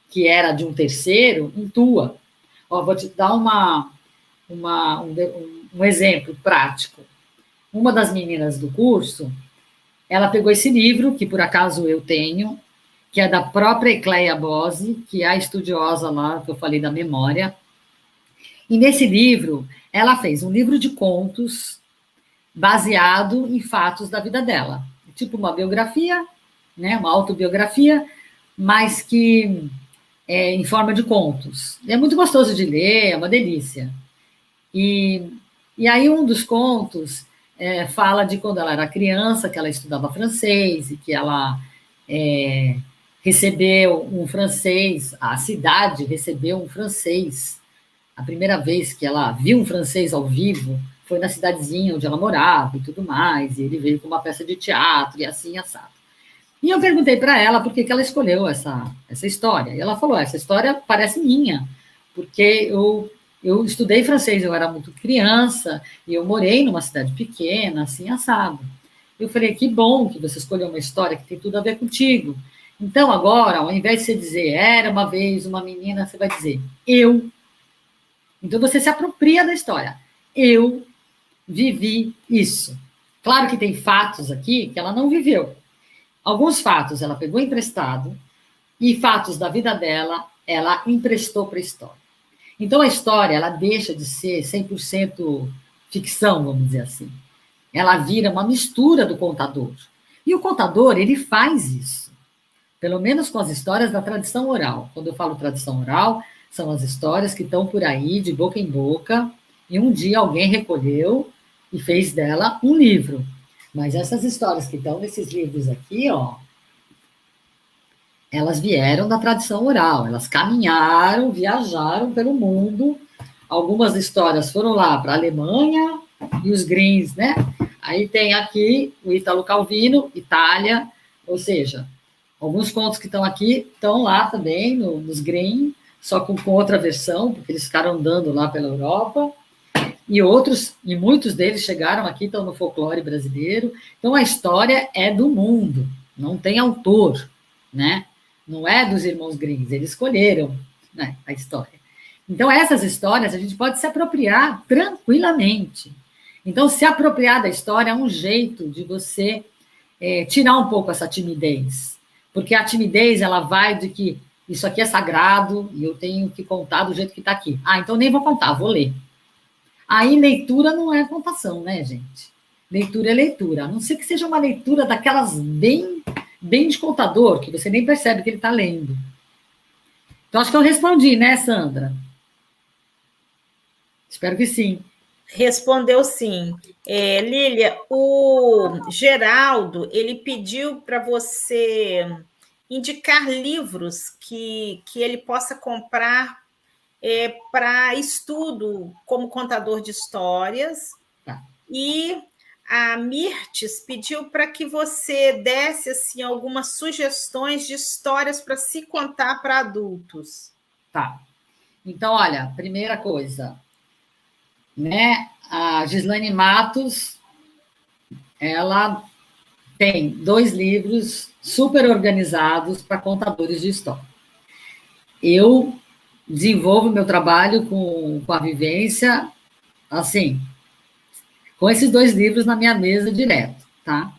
que era de um terceiro, em tua. Ó, vou te dar um exemplo prático. Uma das meninas do curso, ela pegou esse livro, que por acaso eu tenho, que é da própria Ecleia Bose, que é a estudiosa lá, que eu falei da memória. E nesse livro, ela fez um livro de contos, baseado em fatos da vida dela. Tipo uma biografia, né, uma autobiografia, mas que é em forma de contos. E é muito gostoso de ler, é uma delícia. E aí um dos contos fala de quando ela era criança, que ela estudava francês e que ela recebeu um francês, a cidade recebeu um francês. A primeira vez que ela viu um francês ao vivo foi na cidadezinha onde ela morava e tudo mais, e ele veio com uma peça de teatro e assim, assado. E eu perguntei para ela por que ela escolheu essa história. E ela falou, essa história parece minha, porque eu estudei francês, eu era muito criança, e eu morei numa cidade pequena, assim, assado. Eu falei, que bom que você escolheu uma história que tem tudo a ver contigo. Então, agora, ao invés de você dizer, era uma vez uma menina, você vai dizer, eu. Então, você se apropria da história. Eu vivi isso. Claro que tem fatos aqui que ela não viveu. Alguns fatos ela pegou emprestado e fatos da vida dela ela emprestou para a história. Então, a história ela deixa de ser 100% ficção, vamos dizer assim. Ela vira uma mistura do contador. E o contador, ele faz isso. Pelo menos com as histórias da tradição oral. Quando eu falo tradição oral, são as histórias que estão por aí, de boca em boca, e um dia alguém recolheu e fez dela um livro. Mas essas histórias que estão nesses livros aqui, ó, elas vieram da tradição oral, elas caminharam, viajaram pelo mundo. Algumas histórias foram lá para a Alemanha e os Greens, né? Aí tem aqui o Ítalo Calvino, Itália, ou seja, alguns contos que estão aqui estão lá também nos Green, só com outra versão, porque eles ficaram andando lá pela Europa. E outros, e muitos deles chegaram aqui, estão no folclore brasileiro. Então, a história é do mundo, não tem autor, né? Não é dos irmãos Grimm, eles escolheram, né, a história. Então, essas histórias a gente pode se apropriar tranquilamente. Então, se apropriar da história é um jeito de você tirar um pouco essa timidez. Porque a timidez, ela vai de que isso aqui é sagrado e eu tenho que contar do jeito que está aqui. Ah, então nem vou contar, vou ler. Aí, leitura não é contação, né, gente? Leitura é leitura. A não ser que seja uma leitura daquelas bem de contador, que você nem percebe que ele está lendo. Então, acho que eu respondi, né, Sandra? Espero que sim. Respondeu sim. Lília, o Geraldo, ele pediu para você indicar livros que ele possa comprar para estudo como contador de histórias. Tá. E a Mirtes pediu para que você desse assim, algumas sugestões de histórias para se contar para adultos. Tá. Então, olha, primeira coisa, né? A Gislaine Matos, ela tem 2 livros super organizados para contadores de história. Eu desenvolvo meu trabalho com a vivência, assim, com esses 2 livros na minha mesa direto, tá?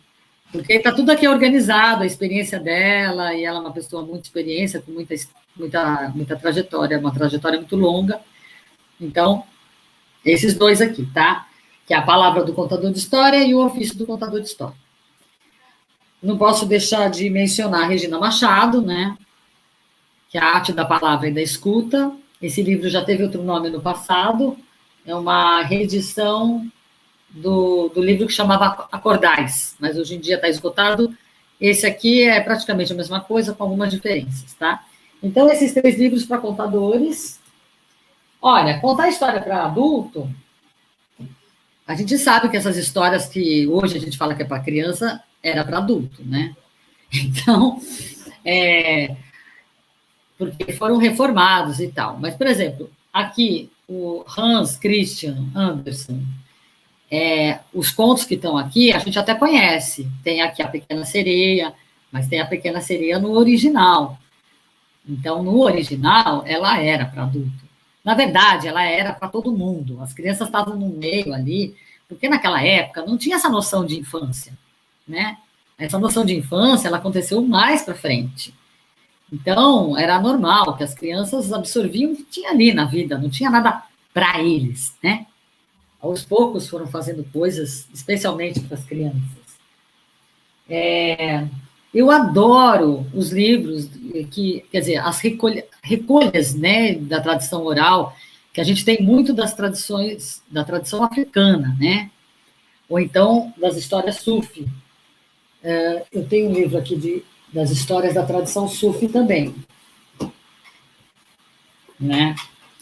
Porque está tudo aqui organizado, a experiência dela, e ela é uma pessoa muito experiência, com muita trajetória, uma trajetória muito longa. Então, esses 2 aqui, tá? Que é a palavra do contador de história e o ofício do contador de história. Não posso deixar de mencionar a Regina Machado, né? Que é a arte da palavra e da escuta. Esse livro já teve outro nome no passado, é uma reedição do livro que chamava Acordais, mas hoje em dia está esgotado. Esse aqui é praticamente a mesma coisa, com algumas diferenças, tá? Então, esses 3 livros para contadores. Olha, contar história para adulto, a gente sabe que essas histórias que hoje a gente fala que é para criança, era para adulto, né? Então, porque foram reformados e tal. Mas, por exemplo, aqui, o Hans Christian Andersen, os contos que estão aqui, a gente até conhece. Tem aqui a Pequena Sereia, mas tem a Pequena Sereia no original. Então, no original, ela era para adulto. Na verdade, ela era para todo mundo. As crianças estavam no meio ali, porque naquela época não tinha essa noção de infância, né? Essa noção de infância, ela aconteceu mais para frente. Então, era normal que as crianças absorviam o que tinha ali na vida, não tinha nada para eles, né? aos poucos foram fazendo coisas, especialmente para as crianças. Eu adoro os livros quer dizer, as recolhas, né, da tradição oral, que a gente tem muito das tradições, da tradição africana, né? Ou então das histórias sufi. Eu tenho um livro aqui das histórias da tradição sufi também, né?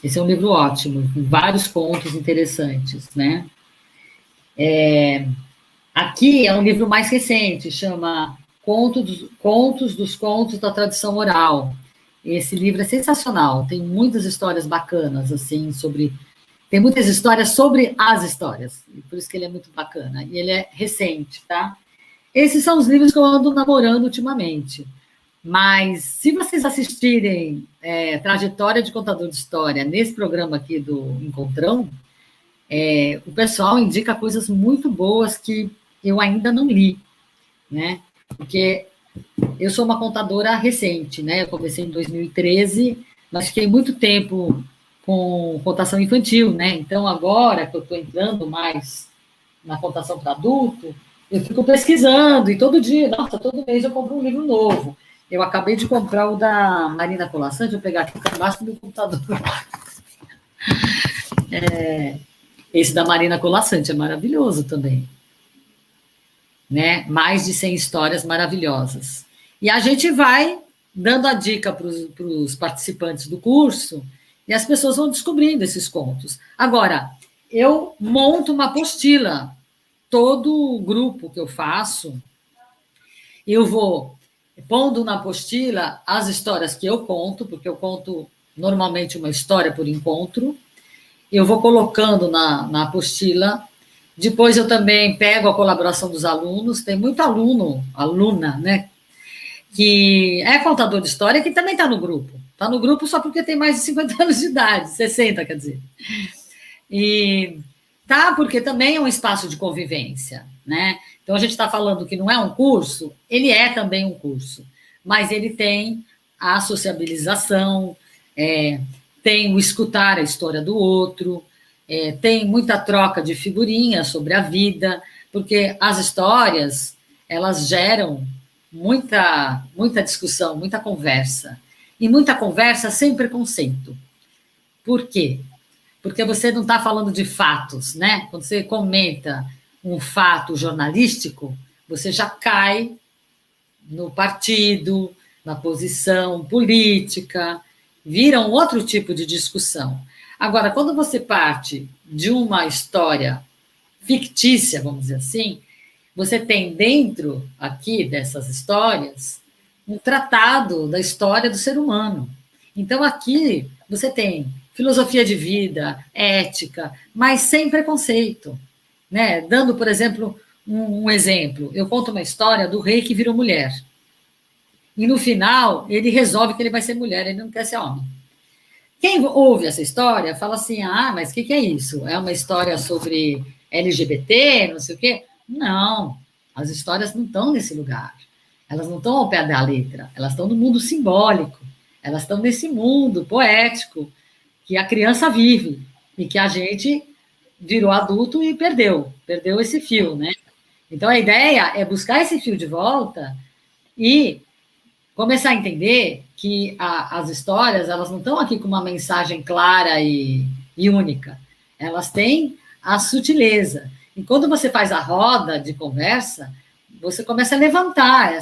Esse é um livro ótimo, com vários contos interessantes, né? Aqui é um livro mais recente, chama Contos dos Contos da Tradição Oral. Esse livro é sensacional, tem muitas histórias bacanas, assim, tem muitas histórias sobre as histórias, por isso que ele é muito bacana, e ele é recente, tá? Esses são os livros que eu ando namorando ultimamente. Mas, se vocês assistirem Trajetória de Contador de História nesse programa aqui do Encontrão, o pessoal indica coisas muito boas que eu ainda não li, né? Porque eu sou uma contadora recente, né? Eu comecei em 2013, mas fiquei muito tempo com contação infantil, né? Então, agora que eu estou entrando mais na contação para adulto, eu fico pesquisando, e todo dia, nossa, todo mês eu compro um livro novo. Eu acabei de comprar o da Marina Colaçante, vou pegar aqui embaixo do meu computador. Esse da Marina Colaçante é maravilhoso também. Né? Mais de 100 histórias maravilhosas. E a gente vai dando a dica para os participantes do curso, e as pessoas vão descobrindo esses contos. Agora, eu monto uma apostila. Todo o grupo que eu faço, eu vou pondo na apostila as histórias que eu conto, porque eu conto normalmente uma história por encontro, eu vou colocando na apostila. Depois eu também pego a colaboração dos alunos, tem muito aluna, né, que é contador de história, que também está no grupo. Está no grupo só porque tem mais de 50 anos de idade, 60, quer dizer. E tá, porque também é um espaço de convivência, né? Então, a gente está falando que não é um curso, ele é também um curso, mas ele tem a sociabilização, tem o escutar a história do outro, tem muita troca de figurinhas sobre a vida, porque as histórias, elas geram muita discussão, muita conversa, e muita conversa sem preconceito. Por quê? Porque você não está falando de fatos, né? Quando você comenta um fato jornalístico, você já cai no partido, na posição política, vira um outro tipo de discussão. Agora, quando você parte de uma história fictícia, vamos dizer assim, você tem dentro aqui dessas histórias um tratado da história do ser humano. Então, aqui você tem filosofia de vida, ética, mas sem preconceito, né? Dando, por exemplo, um exemplo. Eu conto uma história do rei que virou mulher. E no final, ele resolve que ele vai ser mulher, ele não quer ser homem. Quem ouve essa história fala assim, mas o que é isso? É uma história sobre LGBT, não sei o quê? Não, as histórias não estão nesse lugar. Elas não estão ao pé da letra, elas estão no mundo simbólico, elas estão nesse mundo poético que a criança vive e que a gente virou adulto e perdeu esse fio, né? Então, a ideia é buscar esse fio de volta e começar a entender que as histórias, elas não estão aqui com uma mensagem clara e única. Elas têm a sutileza. E quando você faz a roda de conversa, você começa a levantar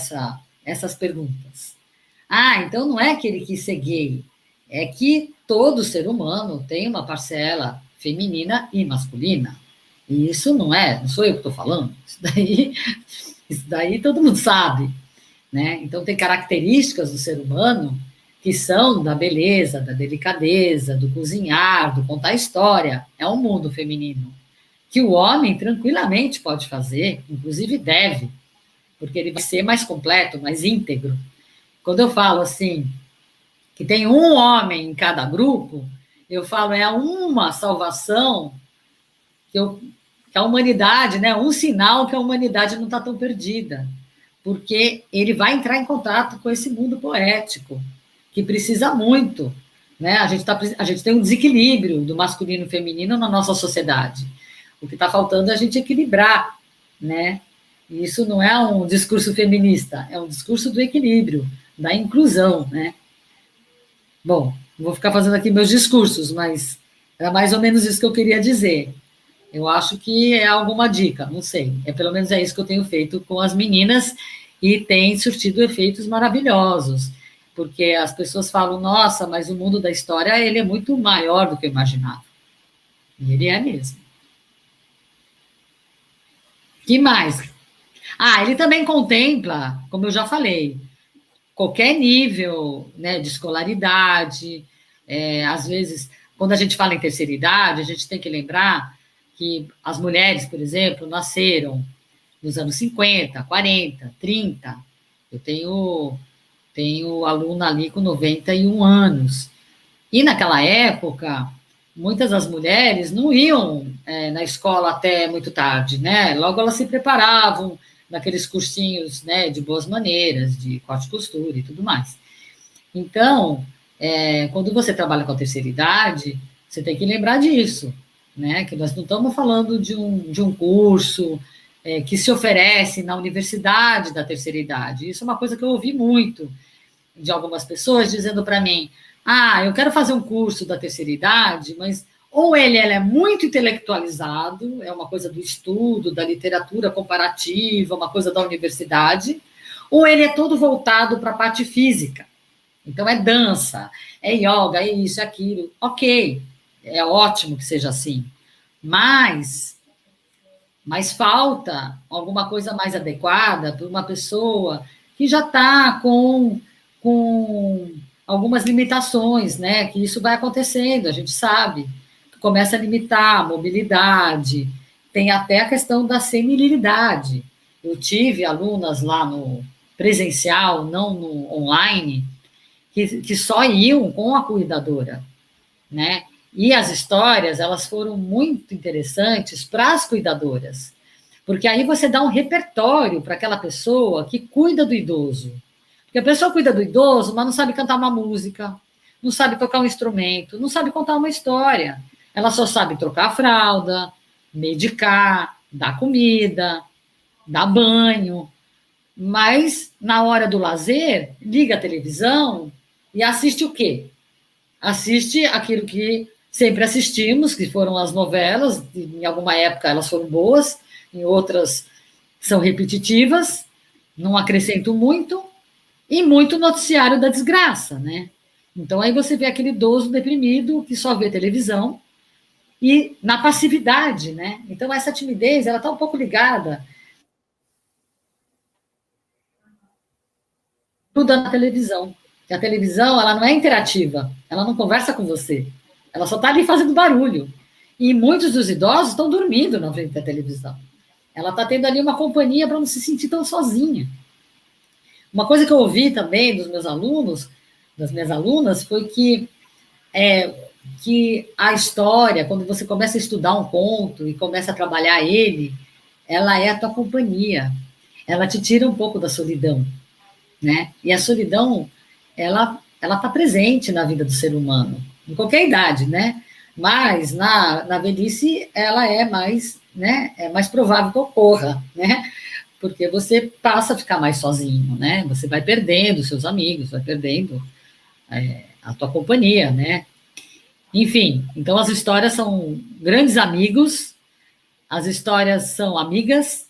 essas perguntas. Então não é que ele quis ser gay, é que todo ser humano tem uma parcela feminina e masculina. E isso não sou eu que estou falando, isso daí todo mundo sabe, né? Então tem características do ser humano que são da beleza, da delicadeza, do cozinhar, do contar história. É um mundo feminino que o homem tranquilamente pode fazer, inclusive deve, porque ele vai ser mais completo, mais íntegro. Quando eu falo assim, que tem um homem em cada grupo, eu falo, uma salvação que a humanidade, né, um sinal que a humanidade não está tão perdida, porque ele vai entrar em contato com esse mundo poético, que precisa muito, né? A gente tem um desequilíbrio do masculino e feminino na nossa sociedade. O que está faltando é a gente equilibrar, né? E isso não é um discurso feminista, é um discurso do equilíbrio, da inclusão, né? Bom, vou ficar fazendo aqui meus discursos, mas era mais ou menos isso que eu queria dizer. Eu acho que é alguma dica, não sei. Pelo menos é isso que eu tenho feito com as meninas e tem surtido efeitos maravilhosos, porque as pessoas falam, nossa, mas o mundo da história ele é muito maior do que eu imaginava. E ele é mesmo. Que mais? Ele também contempla, como eu já falei, qualquer nível, né, de escolaridade. Às vezes, quando a gente fala em terceira idade, a gente tem que lembrar que as mulheres, por exemplo, nasceram nos anos 50, 40, 30. Eu tenho aluna ali com 91 anos. E naquela época, muitas das mulheres não iam na escola até muito tarde, né? Logo elas se preparavam naqueles cursinhos, né, de boas maneiras, de corte e costura e tudo mais. Então, quando você trabalha com a terceira idade, você tem que lembrar disso, né? Que nós não estamos falando de um curso que se oferece na universidade da terceira idade. Isso é uma coisa que eu ouvi muito de algumas pessoas dizendo para mim: eu quero fazer um curso da terceira idade, mas ou ele é muito intelectualizado, é uma coisa do estudo, da literatura comparativa, uma coisa da universidade, ou ele é todo voltado para a parte física. Então, é dança, é yoga, é isso, é aquilo. Ok, é ótimo que seja assim, mas falta alguma coisa mais adequada para uma pessoa que já está com algumas limitações, né? Que isso vai acontecendo, a gente sabe. Começa a limitar a mobilidade, tem até a questão da senilidade. Eu tive alunas lá no presencial, não no online, que só iam com a cuidadora, né? E as histórias, elas foram muito interessantes para as cuidadoras, porque aí você dá um repertório para aquela pessoa que cuida do idoso. Porque a pessoa cuida do idoso, mas não sabe cantar uma música, não sabe tocar um instrumento, não sabe contar uma história. Ela só sabe trocar a fralda, medicar, dar comida, dar banho. Mas, na hora do lazer, liga a televisão e assiste o quê? Assiste aquilo que sempre assistimos, que foram as novelas. Em alguma época elas foram boas, em outras são repetitivas, não acrescento muito, e muito noticiário da desgraça, né? Então aí você vê aquele idoso deprimido que só vê televisão e na passividade, né? Então essa timidez, ela está um pouco ligada tudo na televisão. E a televisão, ela não é interativa, ela não conversa com você, ela só está ali fazendo barulho. E muitos dos idosos estão dormindo na frente da televisão. Ela está tendo ali uma companhia para não se sentir tão sozinha. Uma coisa que eu ouvi também dos meus alunos, das minhas alunas, foi que a história, quando você começa a estudar um conto e começa a trabalhar ele, ela é a tua companhia. Ela te tira um pouco da solidão, né? E a solidão, ela está presente na vida do ser humano, em qualquer idade, né? Mas na velhice ela é mais, né? É mais provável que ocorra, né? Porque você passa a ficar mais sozinho, né? Você vai perdendo seus amigos, vai perdendo a tua companhia, né? Enfim, então as histórias são grandes amigos, as histórias são amigas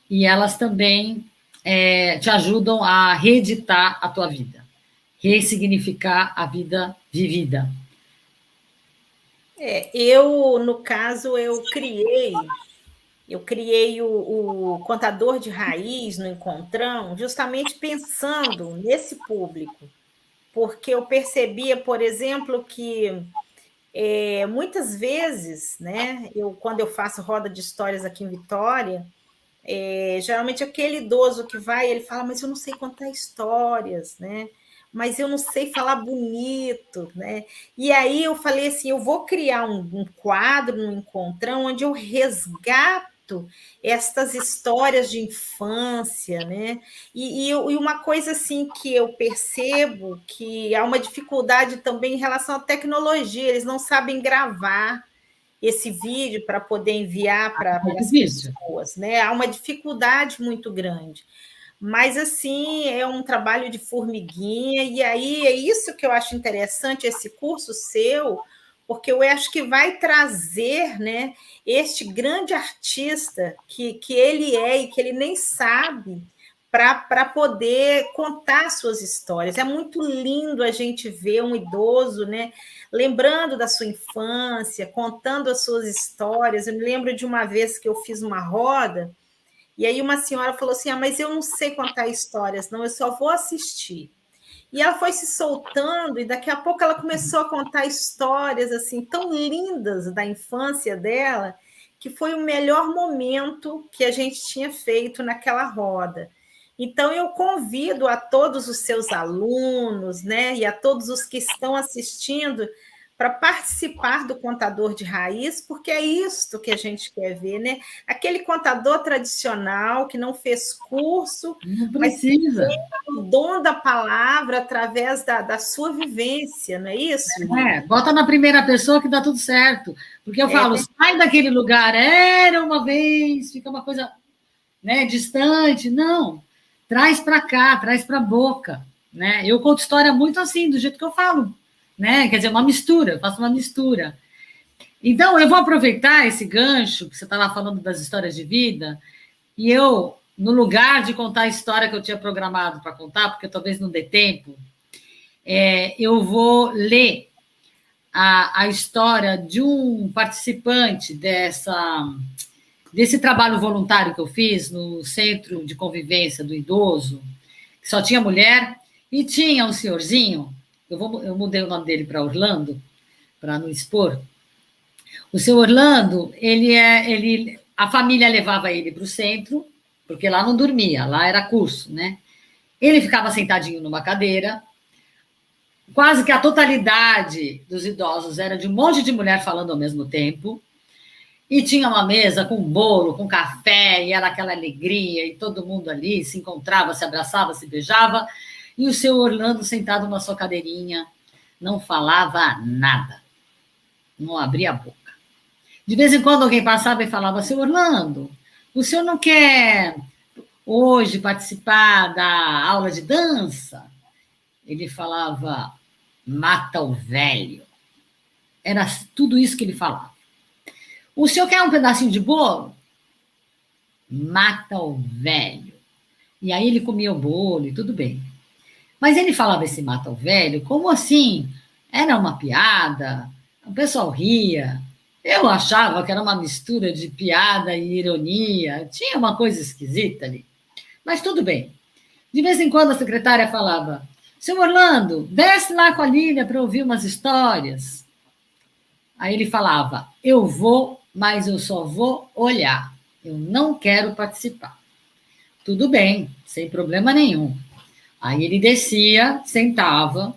e elas também te ajudam a reeditar a tua vida, ressignificar a vida vivida. No caso, eu criei o Contador de Raiz no Encontrão, justamente pensando nesse público, porque eu percebia, por exemplo, que muitas vezes, né, quando eu faço roda de histórias aqui em Vitória, geralmente aquele idoso que vai, ele fala, mas eu não sei contar histórias, né? Mas eu não sei falar bonito, né? E aí eu falei assim, eu vou criar um quadro, um encontrão, onde eu resgato estas histórias de infância, né? E uma coisa assim que eu percebo que há uma dificuldade também em relação à tecnologia, eles não sabem gravar. esse vídeo para poder enviar para as difícil. pessoas, né? Há uma dificuldade muito grande. Mas, assim, é um trabalho de formiguinha, e aí é isso que eu acho interessante, esse curso seu, porque eu acho que vai trazer, né, este grande artista que ele é e que ele nem sabe, para poder contar suas histórias. É muito lindo a gente ver um idoso, né, lembrando da sua infância, contando as suas histórias. Eu me lembro de uma vez que eu fiz uma roda, e aí uma senhora falou assim: ah, mas eu não sei contar histórias, não, eu só vou assistir. E ela foi se soltando, e daqui a pouco ela começou a contar histórias assim tão lindas da infância dela, que foi o melhor momento que a gente tinha feito naquela roda. Então, eu convido a todos os seus alunos, né, e a todos os que estão assistindo para participar do Contador de Raiz, porque é isto que a gente quer ver, né? Aquele contador tradicional que não fez curso, Não mas precisa. o dom da palavra através da sua vivência, não é isso? Bota na primeira pessoa que dá tudo certo. Porque eu falo, sai daquele lugar, era uma vez, fica uma coisa, né, distante. Não, traz para cá, traz para a boca. Né? Eu conto história muito assim, do jeito que eu falo. Né? Quer dizer, uma mistura, eu faço uma mistura. Então, eu vou aproveitar esse gancho, que você estava falando das histórias de vida, e eu, no lugar de contar a história que eu tinha programado para contar, porque talvez não dê tempo, eu vou ler a história de um participante desse trabalho voluntário que eu fiz no Centro de Convivência do Idoso, que só tinha mulher, e tinha um senhorzinho, eu mudei o nome dele para Orlando, para não expor. O seu Orlando, a família levava ele para o centro, porque lá não dormia, lá era curso, né? Ele ficava sentadinho numa cadeira, quase que a totalidade dos idosos era de um monte de mulher falando ao mesmo tempo, e tinha uma mesa com bolo, com café, e era aquela alegria, e todo mundo ali se encontrava, se abraçava, se beijava, e o seu Orlando sentado na sua cadeirinha, não falava nada, não abria a boca. De vez em quando alguém passava e falava: seu Orlando, o senhor não quer hoje participar da aula de dança? Ele falava: mata o velho. Era tudo isso que ele falava. O senhor quer um pedacinho de bolo? Mata o velho. E aí ele comia o bolo e tudo bem. Mas ele falava esse mata o velho como assim? Era uma piada, o pessoal ria. Eu achava que era uma mistura de piada e ironia. Tinha uma coisa esquisita ali. Mas tudo bem. De vez em quando a secretária falava: seu Orlando, desce lá com a Lília para ouvir umas histórias. Aí ele falava: eu vou, mas eu só vou olhar. Eu não quero participar. Tudo bem, sem problema nenhum. Aí ele descia, sentava,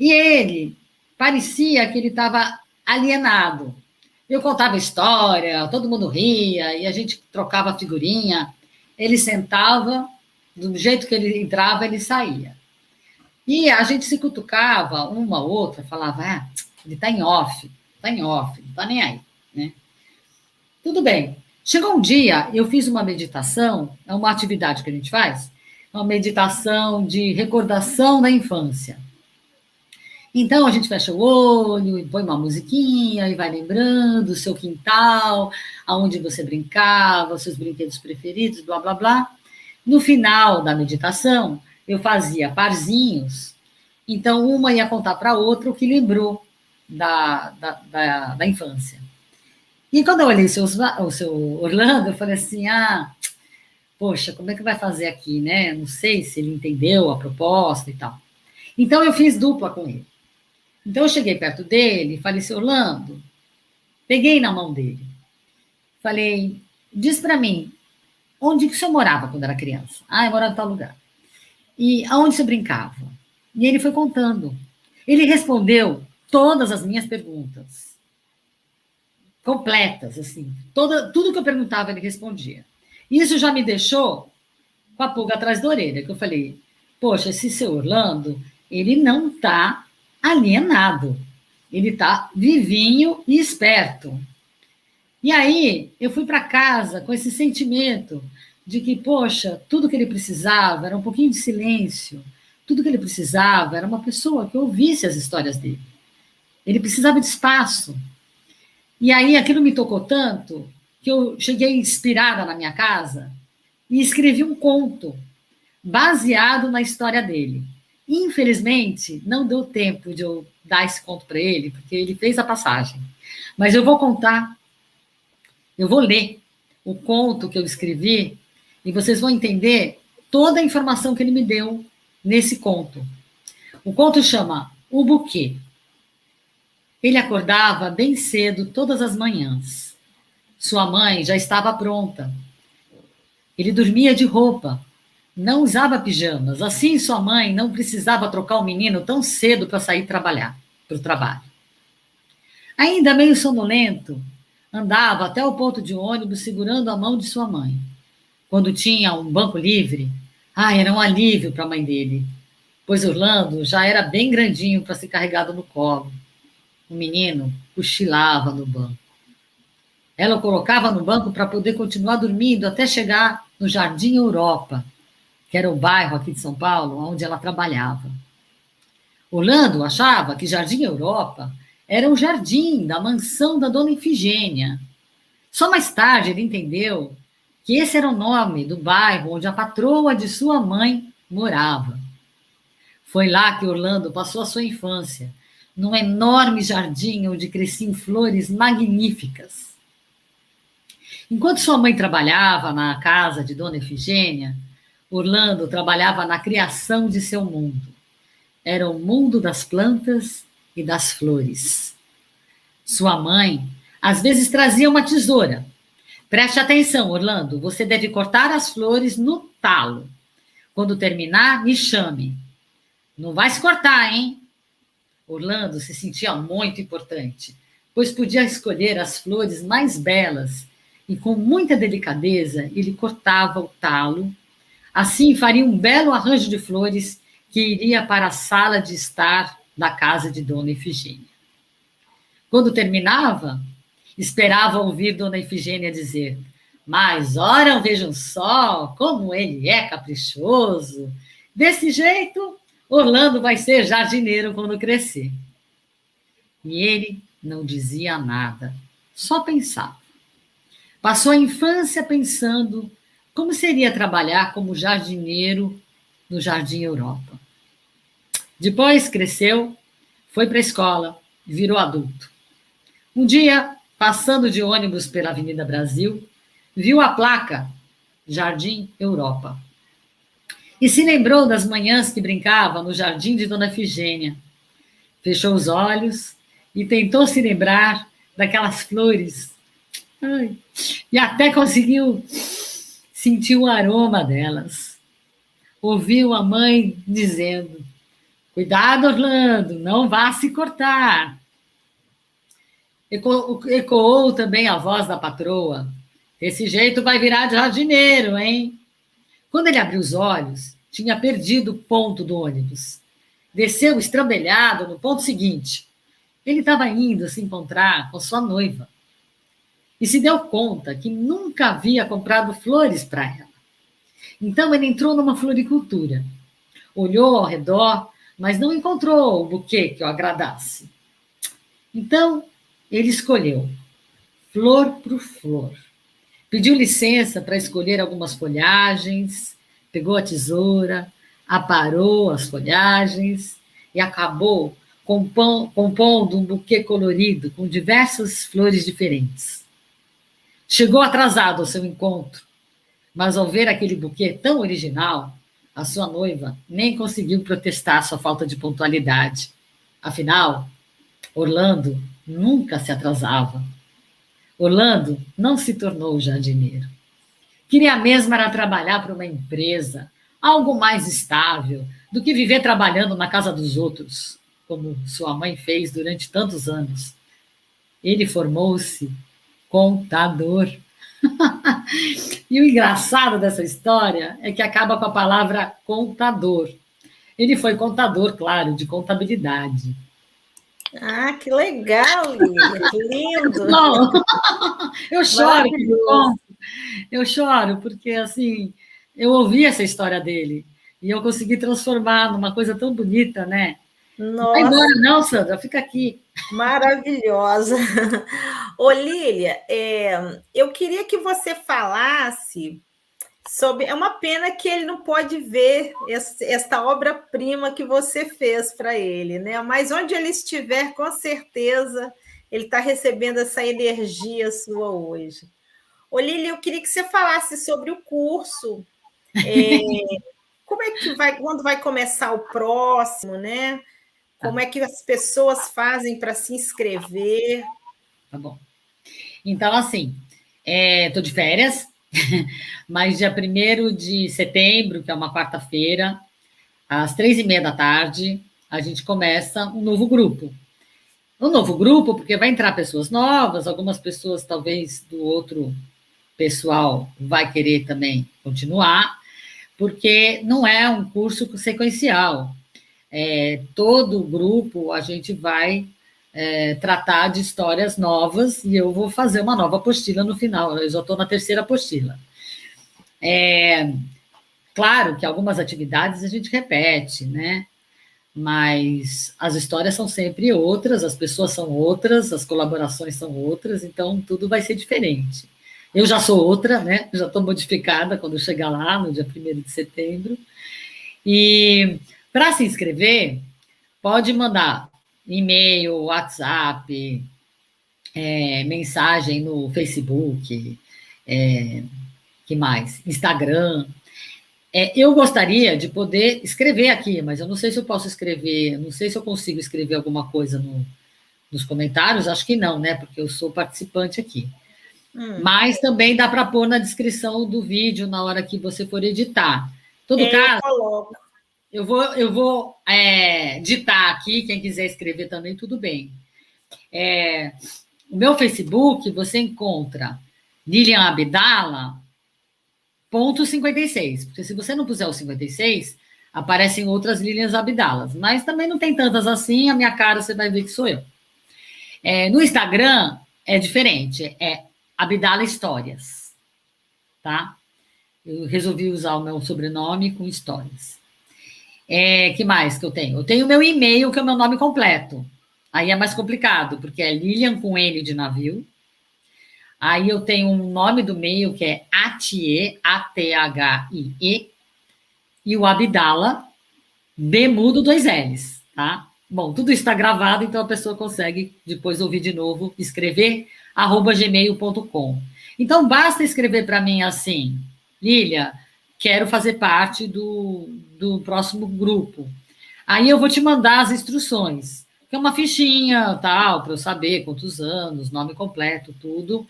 e ele parecia que ele estava alienado. Eu contava história, todo mundo ria, e a gente trocava figurinha. Ele sentava, do jeito que ele entrava, ele saía. E a gente se cutucava, uma ou outra, falava: ele está em off, não está nem aí. Né? Tudo bem. Chegou um dia, eu fiz uma meditação, é uma atividade que a gente faz, uma meditação de recordação da infância. Então, a gente fecha o olho e põe uma musiquinha e vai lembrando o seu quintal, aonde você brincava, os seus brinquedos preferidos, blá, blá, blá. No final da meditação, eu fazia parzinhos, então uma ia contar para a outra o que lembrou da infância. E quando eu olhei o seu Orlando, eu falei assim: poxa, como é que vai fazer aqui, né? Não sei se ele entendeu a proposta e tal. Então, eu fiz dupla com ele. Então, eu cheguei perto dele e falei: seu Orlando, peguei na mão dele. Falei: diz para mim, onde que o senhor morava quando era criança? Eu morava em tal lugar. E aonde você brincava? E ele foi contando. Ele respondeu todas as minhas perguntas. Completas, assim. Tudo que eu perguntava, ele respondia. Isso já me deixou com a pulga atrás da orelha, que eu falei: poxa, esse seu Orlando, ele não está alienado. Ele está vivinho e esperto. E aí, eu fui para casa com esse sentimento de que, poxa, tudo que ele precisava era um pouquinho de silêncio, tudo que ele precisava era uma pessoa que ouvisse as histórias dele. Ele precisava de espaço. E aí, aquilo me tocou tanto que eu cheguei inspirada na minha casa e escrevi um conto baseado na história dele. Infelizmente, não deu tempo de eu dar esse conto para ele, porque ele fez a passagem. Mas eu vou contar, eu vou ler o conto que eu escrevi e vocês vão entender toda a informação que ele me deu nesse conto. O conto chama O Buquê. Ele acordava bem cedo todas as manhãs. Sua mãe já estava pronta. Ele dormia de roupa, não usava pijamas. Assim, sua mãe não precisava trocar o menino tão cedo para sair trabalhar, para o trabalho. Ainda meio sonolento, andava até o ponto de ônibus segurando a mão de sua mãe. Quando tinha um banco livre, era um alívio para a mãe dele, pois Orlando já era bem grandinho para ser carregado no colo. O menino cochilava no banco. Ela o colocava no banco para poder continuar dormindo até chegar no Jardim Europa, que era o bairro aqui de São Paulo, onde ela trabalhava. Orlando achava que Jardim Europa era o jardim da mansão da Dona Ifigênia. Só mais tarde ele entendeu que esse era o nome do bairro onde a patroa de sua mãe morava. Foi lá que Orlando passou a sua infância, num enorme jardim onde cresciam flores magníficas. Enquanto sua mãe trabalhava na casa de Dona Efigênia, Orlando trabalhava na criação de seu mundo. Era o mundo das plantas e das flores. Sua mãe, às vezes, trazia uma tesoura. Preste atenção, Orlando, você deve cortar as flores no talo. Quando terminar, me chame. Não vai se cortar, hein? Orlando se sentia muito importante, pois podia escolher as flores mais belas e, com muita delicadeza, ele cortava o talo. Assim, faria um belo arranjo de flores que iria para a sala de estar da casa de Dona Efigênia. Quando terminava, esperava ouvir Dona Efigênia dizer: mas, ora, vejam só como ele é caprichoso. Desse jeito, Orlando vai ser jardineiro quando crescer. E ele não dizia nada, só pensava. Passou a infância pensando como seria trabalhar como jardineiro no Jardim Europa. Depois cresceu, foi para a escola, virou adulto. Um dia, passando de ônibus pela Avenida Brasil, viu a placa Jardim Europa. E se lembrou das manhãs que brincava no jardim de Dona Efigênia. Fechou os olhos e tentou se lembrar daquelas flores. E até conseguiu sentir o aroma delas. Ouviu a mãe dizendo: cuidado, Orlando, não vá se cortar. Ecoou também a voz da patroa: desse jeito vai virar jardineiro, hein? Quando ele abriu os olhos, tinha perdido o ponto do ônibus. Desceu estrambelhado no ponto seguinte. Ele estava indo se encontrar com sua noiva. E se deu conta que nunca havia comprado flores para ela. Então ele entrou numa floricultura. Olhou ao redor, mas não encontrou o buquê que o agradasse. Então ele escolheu flor por flor. Pediu licença para escolher algumas folhagens, pegou a tesoura, aparou as folhagens e acabou compondo um buquê colorido com diversas flores diferentes. Chegou atrasado ao seu encontro, mas ao ver aquele buquê tão original, a sua noiva nem conseguiu protestar sua falta de pontualidade. Afinal, Orlando nunca se atrasava. Orlando não se tornou jardineiro. Queria mesmo era trabalhar para uma empresa, algo mais estável do que viver trabalhando na casa dos outros, como sua mãe fez durante tantos anos. Ele formou-se contador. E o engraçado dessa história é que acaba com a palavra contador. Ele foi contador, claro, de contabilidade. Ah, que legal, Lília, que lindo. Não, eu choro, Maravilhoso. eu choro, porque assim, eu ouvi essa história dele e eu consegui transformar numa coisa tão bonita, né? Não vai embora, Nossa, não, Sandra, fica aqui. maravilhosa. Ô, Lília, eu queria que você falasse sobre. É uma pena que ele não pode ver esta obra-prima que você fez para ele, né? Mas onde ele estiver, com certeza, ele está recebendo essa energia sua hoje. Ô, Lília, eu queria que você falasse sobre o curso. É, como é que vai, quando vai começar o próximo, né? Tá, Como é que as pessoas fazem para se inscrever? tá bom. Então, assim, estou de férias, mas dia 1º de setembro, que é uma quarta-feira, às 3h30 da tarde, a gente começa um novo grupo. Um novo grupo, porque vai entrar pessoas novas, algumas pessoas talvez do outro pessoal vai querer também continuar, porque não é um curso sequencial. Todo o grupo a gente vai tratar de histórias novas e eu vou fazer uma nova apostila no final. Eu já estou na terceira apostila. Claro que algumas atividades a gente repete, né? Mas as histórias são sempre outras, as pessoas são outras, as colaborações são outras, então tudo vai ser diferente. Eu já sou outra, né? Já estou modificada quando chegar lá, no dia 1º de setembro. E para se inscrever, pode mandar e-mail, WhatsApp, mensagem no Facebook, que mais? Instagram. Eu gostaria de poder escrever aqui, mas eu não sei se eu posso escrever, não sei se eu consigo escrever alguma coisa nos comentários, acho que não, né? Porque eu sou participante aqui. Mas também dá para pôr na descrição do vídeo na hora que você for editar. Em todo Eu caso, coloco. eu vou ditar aqui, quem quiser escrever também, tudo bem. O meu Facebook, você encontra Lilian Abdala, ponto 56, porque se você não puser o 56, aparecem outras Lilian Abdalas, mas também não tem tantas assim, a minha cara você vai ver que sou eu. No Instagram é diferente, é Abdala Histórias, tá? Eu resolvi usar o meu sobrenome com histórias. Que mais que eu tenho? Eu tenho o meu e-mail, que é o meu nome completo. Aí é mais complicado, porque é Lilian com N de navio. Aí eu tenho um nome do e-mail que é Athie, Athie, e o Abdala, B mudo 2 L's, tá? Bom, tudo isso está gravado, então a pessoa consegue depois ouvir de novo, escrever, @gmail.com. Então, basta escrever para mim assim, Lília, quero fazer parte do próximo grupo. Aí eu vou te mandar as instruções, que é uma fichinha, tal, para eu saber quantos anos, nome completo, tudo.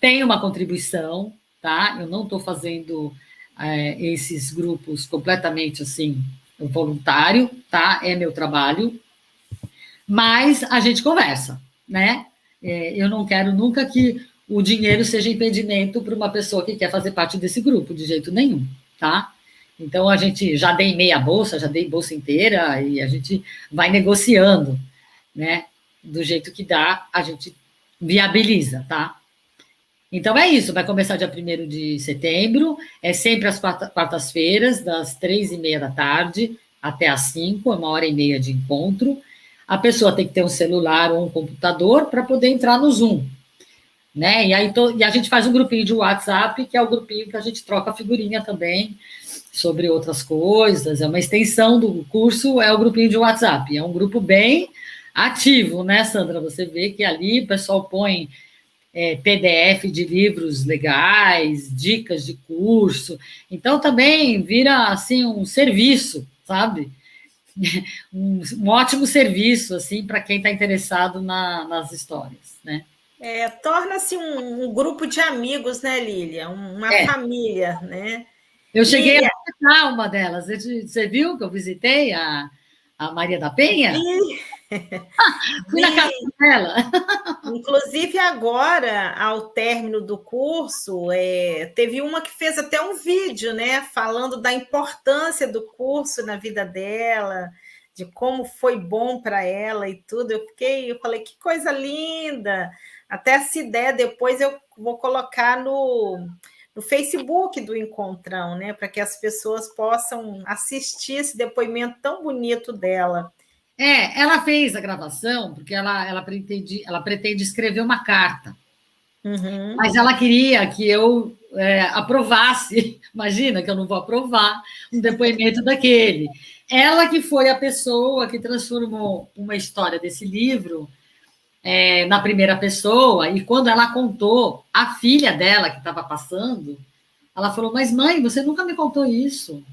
Tem uma contribuição, tá? Eu não estou fazendo esses grupos completamente assim, voluntário, tá? É meu trabalho, mas a gente conversa, né? Eu não quero nunca que o dinheiro seja impedimento para uma pessoa que quer fazer parte desse grupo, de jeito nenhum, tá? Então a gente já dei meia bolsa, já dei bolsa inteira e a gente vai negociando, né? Do jeito que dá, a gente viabiliza, tá? Então é isso, vai começar dia 1º de setembro, é sempre às quartas-feiras, das 3h30 da tarde até às 5, é 1h30 de encontro. A pessoa tem que ter um celular ou um computador para poder entrar no Zoom, né? E a gente faz um grupinho de WhatsApp, que é o grupinho que a gente troca figurinha também sobre outras coisas, é uma extensão do curso, é o grupinho de WhatsApp, é um grupo bem ativo, né, Sandra? Você vê que ali o pessoal põe PDF de livros legais, dicas de curso. Então também vira assim um serviço, sabe? Um ótimo serviço assim para quem está interessado nas histórias, né? Torna-se um grupo de amigos, né, Lília? Uma É, família, né? eu cheguei a Lília, visitar uma delas. Você viu que eu visitei a Maria da Penha? vi, Fui na casa vi. dela. Inclusive, agora, ao término do curso, teve uma que fez até um vídeo, né, falando da importância do curso na vida dela, de como foi bom para ela e tudo. Eu falei, que coisa linda! Até essa ideia depois eu vou colocar no Facebook do Encontrão, né? Para que as pessoas possam assistir esse depoimento tão bonito dela. Ela fez a gravação porque ela pretende escrever uma carta. Uhum. Mas ela queria que eu aprovasse, imagina que eu não vou aprovar um depoimento daquele. Ela que foi a pessoa que transformou uma história desse livro na primeira pessoa, e quando ela contou, a filha dela que estava passando, ela falou, mas mãe, você nunca me contou isso.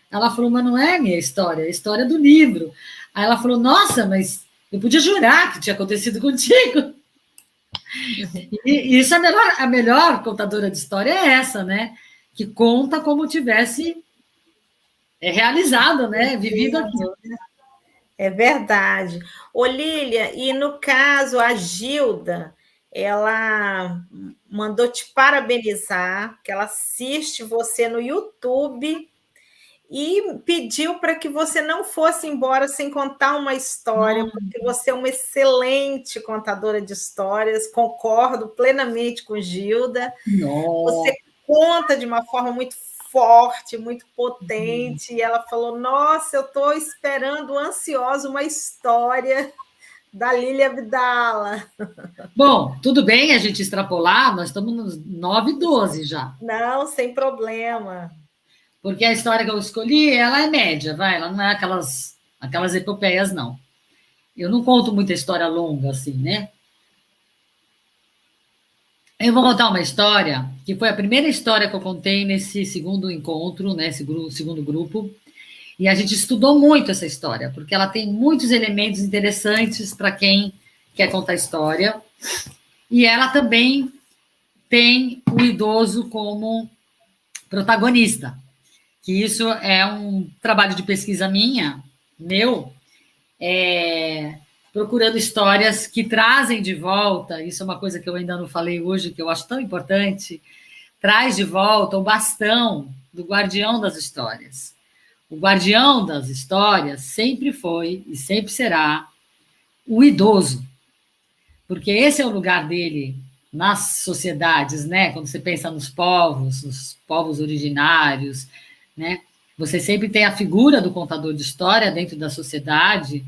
Ela falou, mas não é minha história, é a história do livro. Aí ela falou, nossa, mas eu podia jurar que tinha acontecido contigo. E isso a melhor contadora de história é essa, né? Que conta como tivesse realizado, né? Vivido aquilo. É verdade. Ô, Lília, e no caso, a Gilda, ela mandou te parabenizar, que ela assiste você no YouTube e pediu para que você não fosse embora sem contar uma história, porque você é uma excelente contadora de histórias, concordo plenamente com Gilda. Você conta de uma forma muito forte, muito potente, e ela falou, nossa, eu estou esperando ansiosa uma história da Lília Abdala. Bom, tudo bem a gente extrapolar, nós estamos nos 9:12 já. Não, sem problema. Porque a história que eu escolhi, ela é média, ela não é aquelas epopeias, não. Eu não conto muita história longa assim, né? Eu vou contar uma história que foi a primeira história que eu contei nesse segundo encontro, né, segundo grupo, e a gente estudou muito essa história, porque ela tem muitos elementos interessantes para quem quer contar história, e ela também tem o idoso como protagonista, que isso é um trabalho de pesquisa meu, procurando histórias que trazem de volta, isso é uma coisa que eu ainda não falei hoje, que eu acho tão importante, traz de volta o bastão do guardião das histórias. O guardião das histórias sempre foi e sempre será o idoso, porque esse é o lugar dele nas sociedades, né? Quando você pensa nos povos originários, né? Você sempre tem a figura do contador de história dentro da sociedade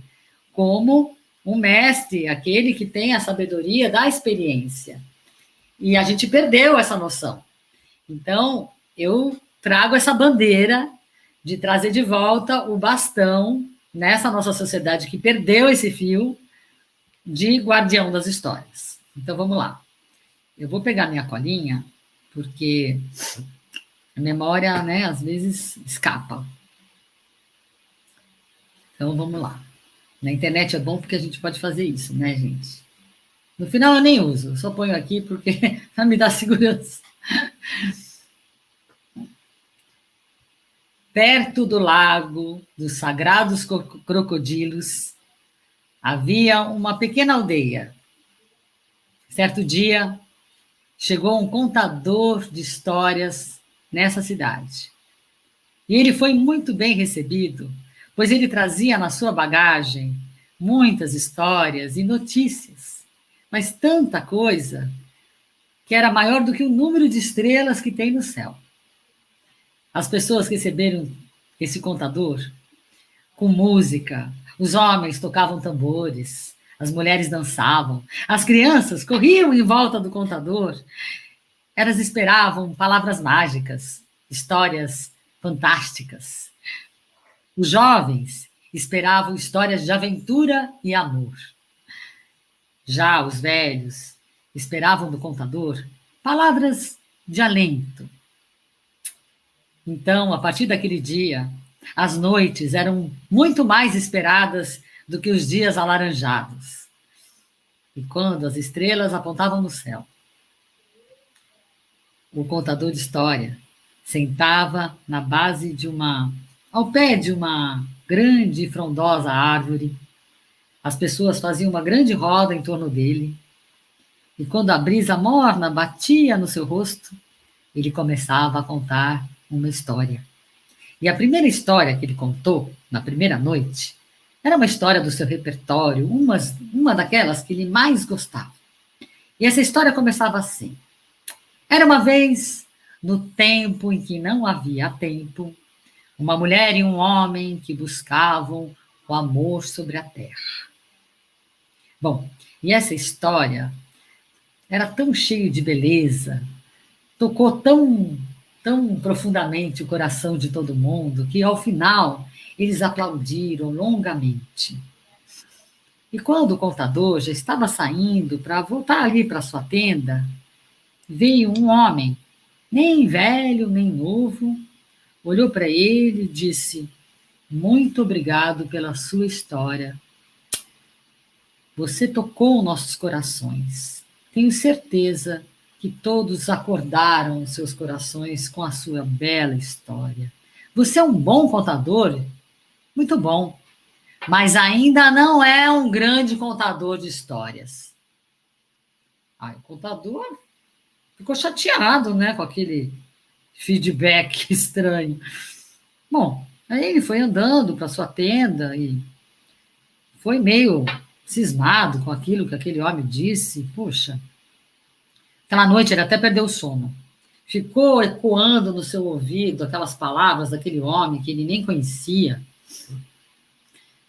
como um mestre, aquele que tem a sabedoria da experiência. E a gente perdeu essa noção. Então, eu trago essa bandeira de trazer de volta o bastão nessa nossa sociedade que perdeu esse fio de guardião das histórias. Então, vamos lá. Eu vou pegar minha colinha, porque a memória, né, às vezes escapa. Então, vamos lá. Na internet é bom porque a gente pode fazer isso, né, gente? No final eu nem uso, eu só ponho aqui porque vai me dar segurança. Perto do lago dos sagrados crocodilos, havia uma pequena aldeia. Certo dia, chegou um contador de histórias nessa cidade. E ele foi muito bem recebido, pois ele trazia na sua bagagem muitas histórias e notícias, mas tanta coisa que era maior do que o número de estrelas que tem no céu. As pessoas receberam esse contador com música, os homens tocavam tambores, as mulheres dançavam, as crianças corriam em volta do contador, elas esperavam palavras mágicas, histórias fantásticas. Os jovens esperavam histórias de aventura e amor. Já os velhos esperavam do contador palavras de alento. Então, a partir daquele dia, as noites eram muito mais esperadas do que os dias alaranjados. E quando as estrelas apontavam no céu, o contador de história sentava na base ao pé de uma grande e frondosa árvore. As pessoas faziam uma grande roda em torno dele. E quando a brisa morna batia no seu rosto, ele começava a contar uma história. E a primeira história que ele contou, na primeira noite, Era uma história do seu repertório, uma daquelas que ele mais gostava. E essa história começava assim. Era uma vez, no tempo em que não havia tempo, uma mulher e um homem que buscavam o amor sobre a terra. Bom, e essa história era tão cheia de beleza, tocou tão profundamente o coração de todo mundo, que ao final eles aplaudiram longamente. E quando o contador já estava saindo para voltar ali para sua tenda, veio um homem, nem velho nem novo, olhou para ele e disse: Muito obrigado pela sua história. Você tocou nossos corações. Tenho certeza que todos acordaram os seus corações com a sua bela história. Você é um bom contador? Muito bom. Mas ainda não é um grande contador de histórias. Aí o contador ficou chateado, né, com aquele feedback estranho. Bom, aí ele foi andando para sua tenda e foi meio cismado com aquilo que aquele homem disse. Puxa, aquela noite ele até perdeu o sono. Ficou ecoando no seu ouvido aquelas palavras daquele homem que ele nem conhecia.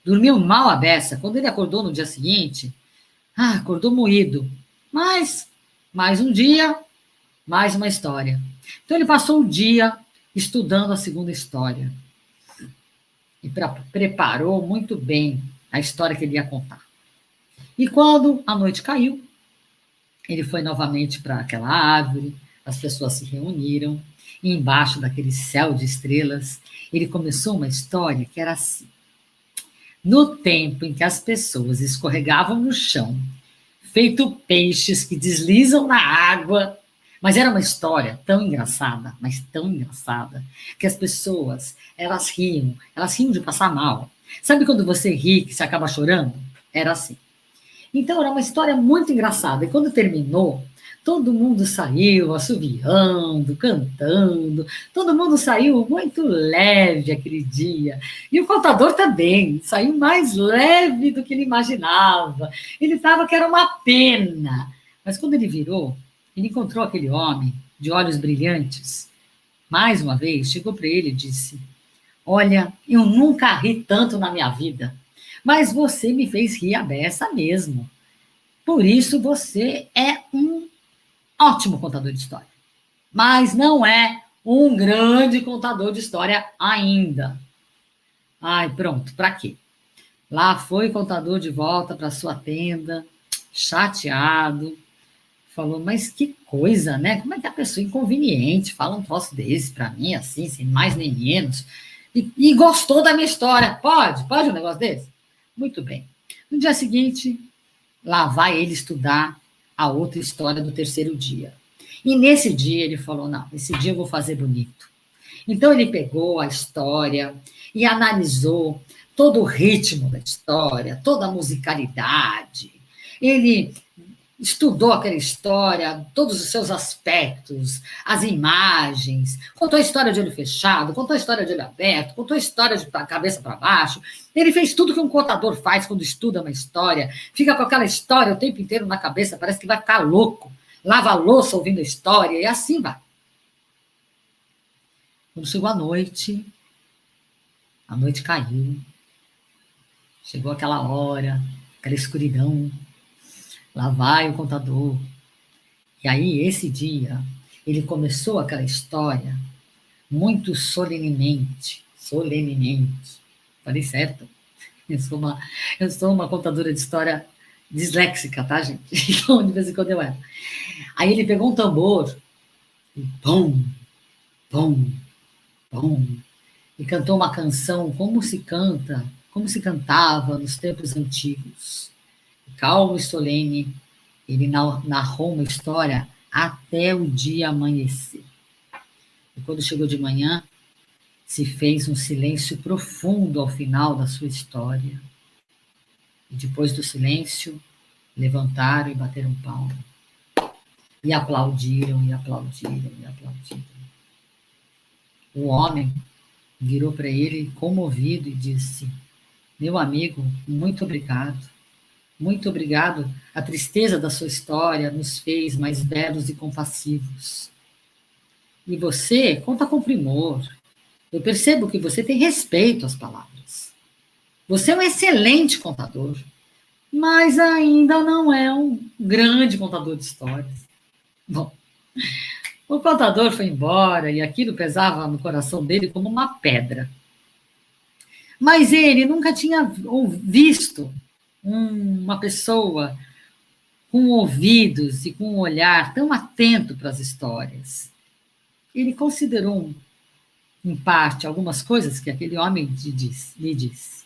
Dormiu mal a beça. Quando ele acordou no dia seguinte, acordou moído. Mas, mais um dia, mais uma história. Então ele passou o dia estudando a segunda história. E preparou muito bem a história que ele ia contar. E quando a noite caiu, ele foi novamente para aquela árvore, as pessoas se reuniram, e embaixo daquele céu de estrelas, ele começou uma história que era assim. No tempo em que as pessoas escorregavam no chão, feito peixes que deslizam na água, mas era uma história tão engraçada, mas tão engraçada, que as pessoas, elas riam de passar mal. Sabe quando você ri que você acaba chorando? Era assim. Então era uma história muito engraçada, e quando terminou, todo mundo saiu assoviando, cantando, todo mundo saiu muito leve aquele dia. E o contador também saiu mais leve do que ele imaginava. Ele estava que era uma pena. Mas quando ele virou, ele encontrou aquele homem de olhos brilhantes. Mais uma vez, chegou para ele e disse: Olha, eu nunca ri tanto na minha vida, mas você me fez rir a beça mesmo. Por isso você é um ótimo contador de história, mas não é um grande contador de história ainda. Ai, pronto, para quê? Lá foi o contador de volta para sua tenda, chateado, falou, mas que coisa, né? Como é que a pessoa inconveniente fala um troço desse para mim, assim, sem mais nem menos, e gostou da minha história? Pode um negócio desse? Muito bem. No dia seguinte, lá vai ele estudar a outra história do terceiro dia. E nesse dia ele falou, não, esse dia eu vou fazer bonito. Então ele pegou a história e analisou todo o ritmo da história, toda a musicalidade. Ele estudou aquela história, todos os seus aspectos, as imagens, contou a história de olho fechado, contou a história de olho aberto, contou a história de cabeça para baixo. Ele fez tudo que um contador faz quando estuda uma história, fica com aquela história o tempo inteiro na cabeça, parece que vai ficar louco, lava a louça ouvindo a história, e assim vai. Quando chegou a noite caiu, chegou aquela hora, aquela escuridão, lá vai o contador. E aí, esse dia, ele começou aquela história muito solenemente. Falei certo? Eu sou uma contadora de história disléxica, tá, gente? Então, de vez em quando eu era. Aí ele pegou um tambor, e pum, pum, pum, e cantou uma canção como se cantava nos tempos antigos. Calmo e solene, ele narrou uma história até o dia amanhecer. E quando chegou de manhã, se fez um silêncio profundo ao final da sua história. E depois do silêncio, levantaram e bateram palma. E aplaudiram, e aplaudiram, e aplaudiram. O homem virou para ele comovido e disse: Meu amigo, muito obrigado. Muito obrigado. A tristeza da sua história nos fez mais belos e compassivos. E você conta com primor. Eu percebo que você tem respeito às palavras. Você é um excelente contador, mas ainda não é um grande contador de histórias. Bom, o contador foi embora e aquilo pesava no coração dele como uma pedra. Mas ele nunca tinha visto uma pessoa com ouvidos e com um olhar tão atento para as histórias. Ele considerou, em parte, algumas coisas que aquele homem lhe disse.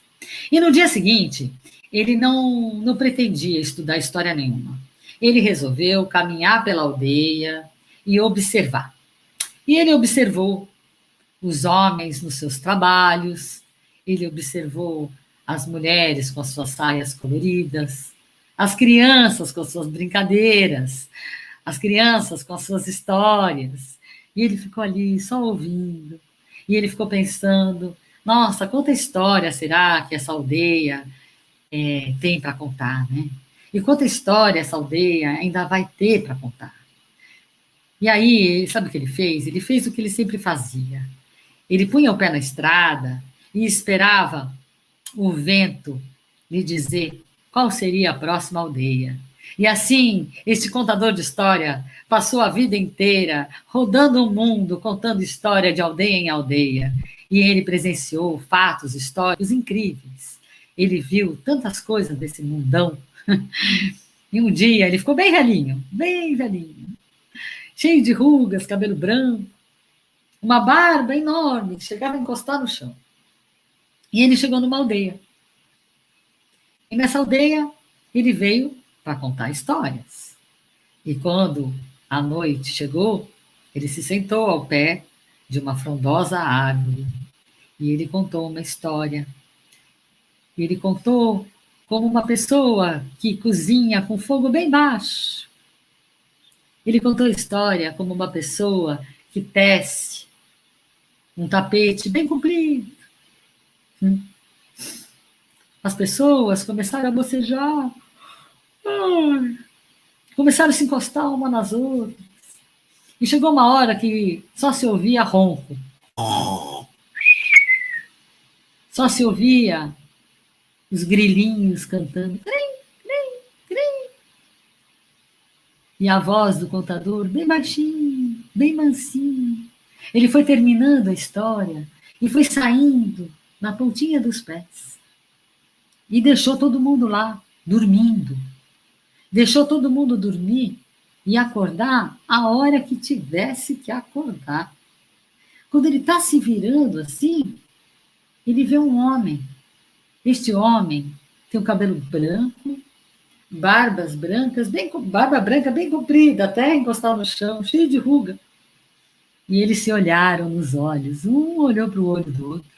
E no dia seguinte, ele não pretendia estudar história nenhuma. Ele resolveu caminhar pela aldeia e observar. E ele observou os homens nos seus trabalhos, ele observou as mulheres com as suas saias coloridas, as crianças com as suas brincadeiras, as crianças com as suas histórias. E ele ficou ali só ouvindo. E ele ficou pensando, nossa, quanta história será que essa aldeia tem para contar, né? E quanta história essa aldeia ainda vai ter para contar. E aí, sabe o que ele fez? Ele fez o que ele sempre fazia. Ele punha o pé na estrada e esperava o vento lhe dizer qual seria a próxima aldeia. E assim, este contador de história passou a vida inteira rodando o mundo, contando história de aldeia em aldeia. E ele presenciou fatos históricos incríveis. Ele viu tantas coisas desse mundão. E um dia ele ficou bem velhinho, cheio de rugas, cabelo branco, uma barba enorme, que chegava a encostar no chão. E ele chegou numa aldeia. E nessa aldeia, ele veio para contar histórias. E quando a noite chegou, ele se sentou ao pé de uma frondosa árvore. E ele contou uma história. E ele contou como uma pessoa que cozinha com fogo bem baixo. Ele contou a história como uma pessoa que tece um tapete bem comprido. As pessoas começaram a bocejar, começaram a se encostar uma nas outras. E chegou uma hora que só se ouvia ronco. Só se ouvia os grilinhos cantando. Crim, crim, crim. E a voz do contador bem baixinho, bem mansinho. Ele foi terminando a história e foi saindo na pontinha dos pés. E deixou todo mundo lá, dormindo. Deixou todo mundo dormir e acordar a hora que tivesse que acordar. Quando ele está se virando assim, ele vê um homem. Este homem tem o cabelo branco, barbas brancas, barba branca bem comprida, até encostar no chão, cheio de ruga. E eles se olharam nos olhos, um olhou para o olho do outro.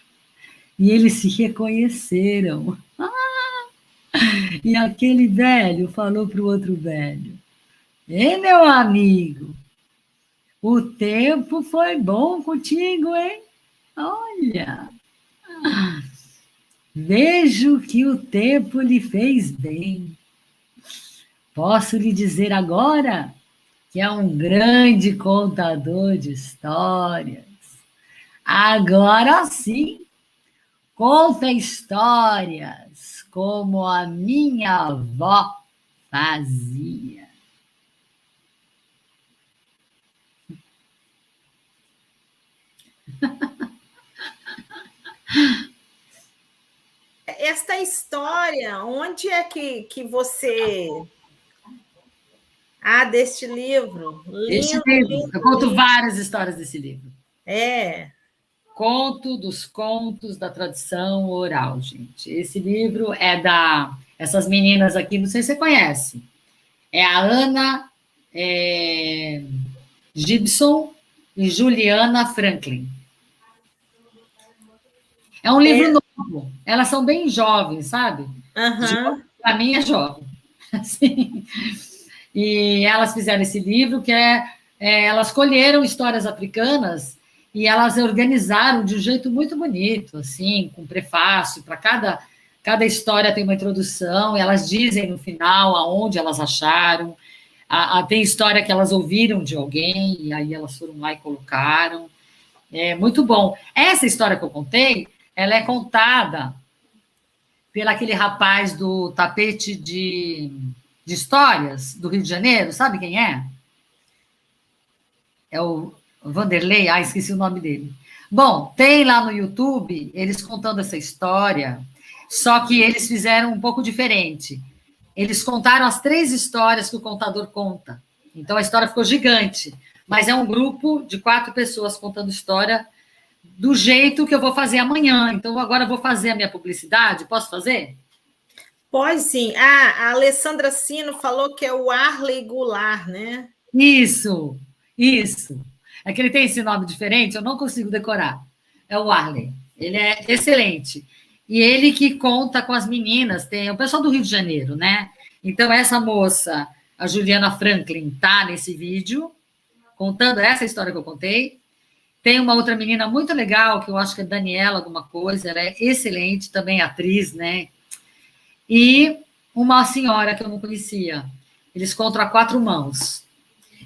E eles se reconheceram. E aquele velho falou para o outro velho: Ei, meu amigo, o tempo foi bom contigo, hein? Olha, vejo que o tempo lhe fez bem. Posso lhe dizer agora que é um grande contador de histórias. Agora sim, conta histórias como a minha avó fazia. Esta história, onde é que você... deste livro. Este Lindo, livro, lindo, eu conto lindo. várias histórias desse livro. Conto dos contos da tradição oral, gente. Esse livro é essas meninas aqui, não sei se você conhece. É a Ana Gibson e Juliana Franklin. É um livro novo. Elas são bem jovens, sabe? Uhum. Para mim é jovem. Assim. E elas fizeram esse livro que elas colheram histórias africanas e elas organizaram de um jeito muito bonito, assim, com prefácio para cada Cada história tem uma introdução, elas dizem no final aonde elas acharam. Tem história que elas ouviram de alguém, e aí elas foram lá e colocaram. É muito bom. Essa história que eu contei, ela é contada pelo aquele rapaz do tapete de histórias do Rio de Janeiro, sabe quem é? É o Vanderlei, esqueci o nome dele. Bom, tem lá no YouTube eles contando essa história, só que eles fizeram um pouco diferente. Eles contaram as 3 histórias que o contador conta. Então a história ficou gigante, mas é um grupo de 4 pessoas contando história do jeito que eu vou fazer amanhã. Então agora eu vou fazer a minha publicidade. Posso fazer? Pode sim. A Alessandra Sino falou que é o Arley Goulart, né? Isso. É que ele tem esse nome diferente, eu não consigo decorar. É o Arley. Ele é excelente. E ele que conta com as meninas, tem o pessoal do Rio de Janeiro, né? Então, essa moça, a Juliana Franklin, tá nesse vídeo, contando essa história que eu contei. Tem uma outra menina muito legal, que eu acho que é Daniela alguma coisa, ela é excelente, também atriz, né? E uma senhora que eu não conhecia. Eles contam a 4 mãos.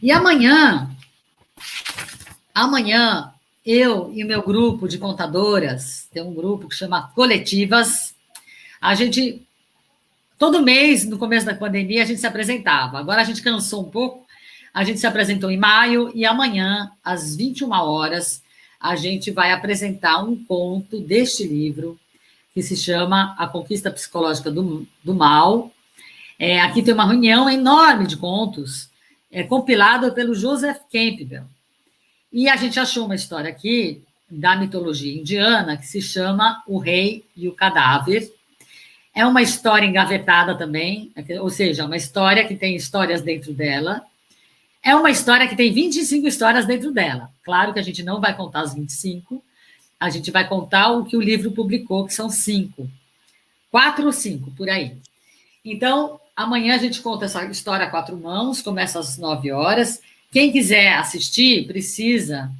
E amanhã, eu e o meu grupo de contadoras, tem um grupo que chama Coletivas, a gente, todo mês, no começo da pandemia, a gente se apresentava. Agora a gente cansou um pouco, a gente se apresentou em maio, e amanhã, às 21 horas, a gente vai apresentar um conto deste livro, que se chama A Conquista Psicológica do Mal. Aqui tem uma reunião enorme de contos, compilado pelo Joseph Campbell. E a gente achou uma história aqui da mitologia indiana que se chama O Rei e o Cadáver. É uma história engavetada também, ou seja, uma história que tem histórias dentro dela. É uma história que tem 25 histórias dentro dela. Claro que a gente não vai contar as 25, a gente vai contar o que o livro publicou, que são 5. 4 ou 5, por aí. Então, amanhã a gente conta essa história a 4 mãos, começa às 9 horas. Quem quiser assistir, precisa.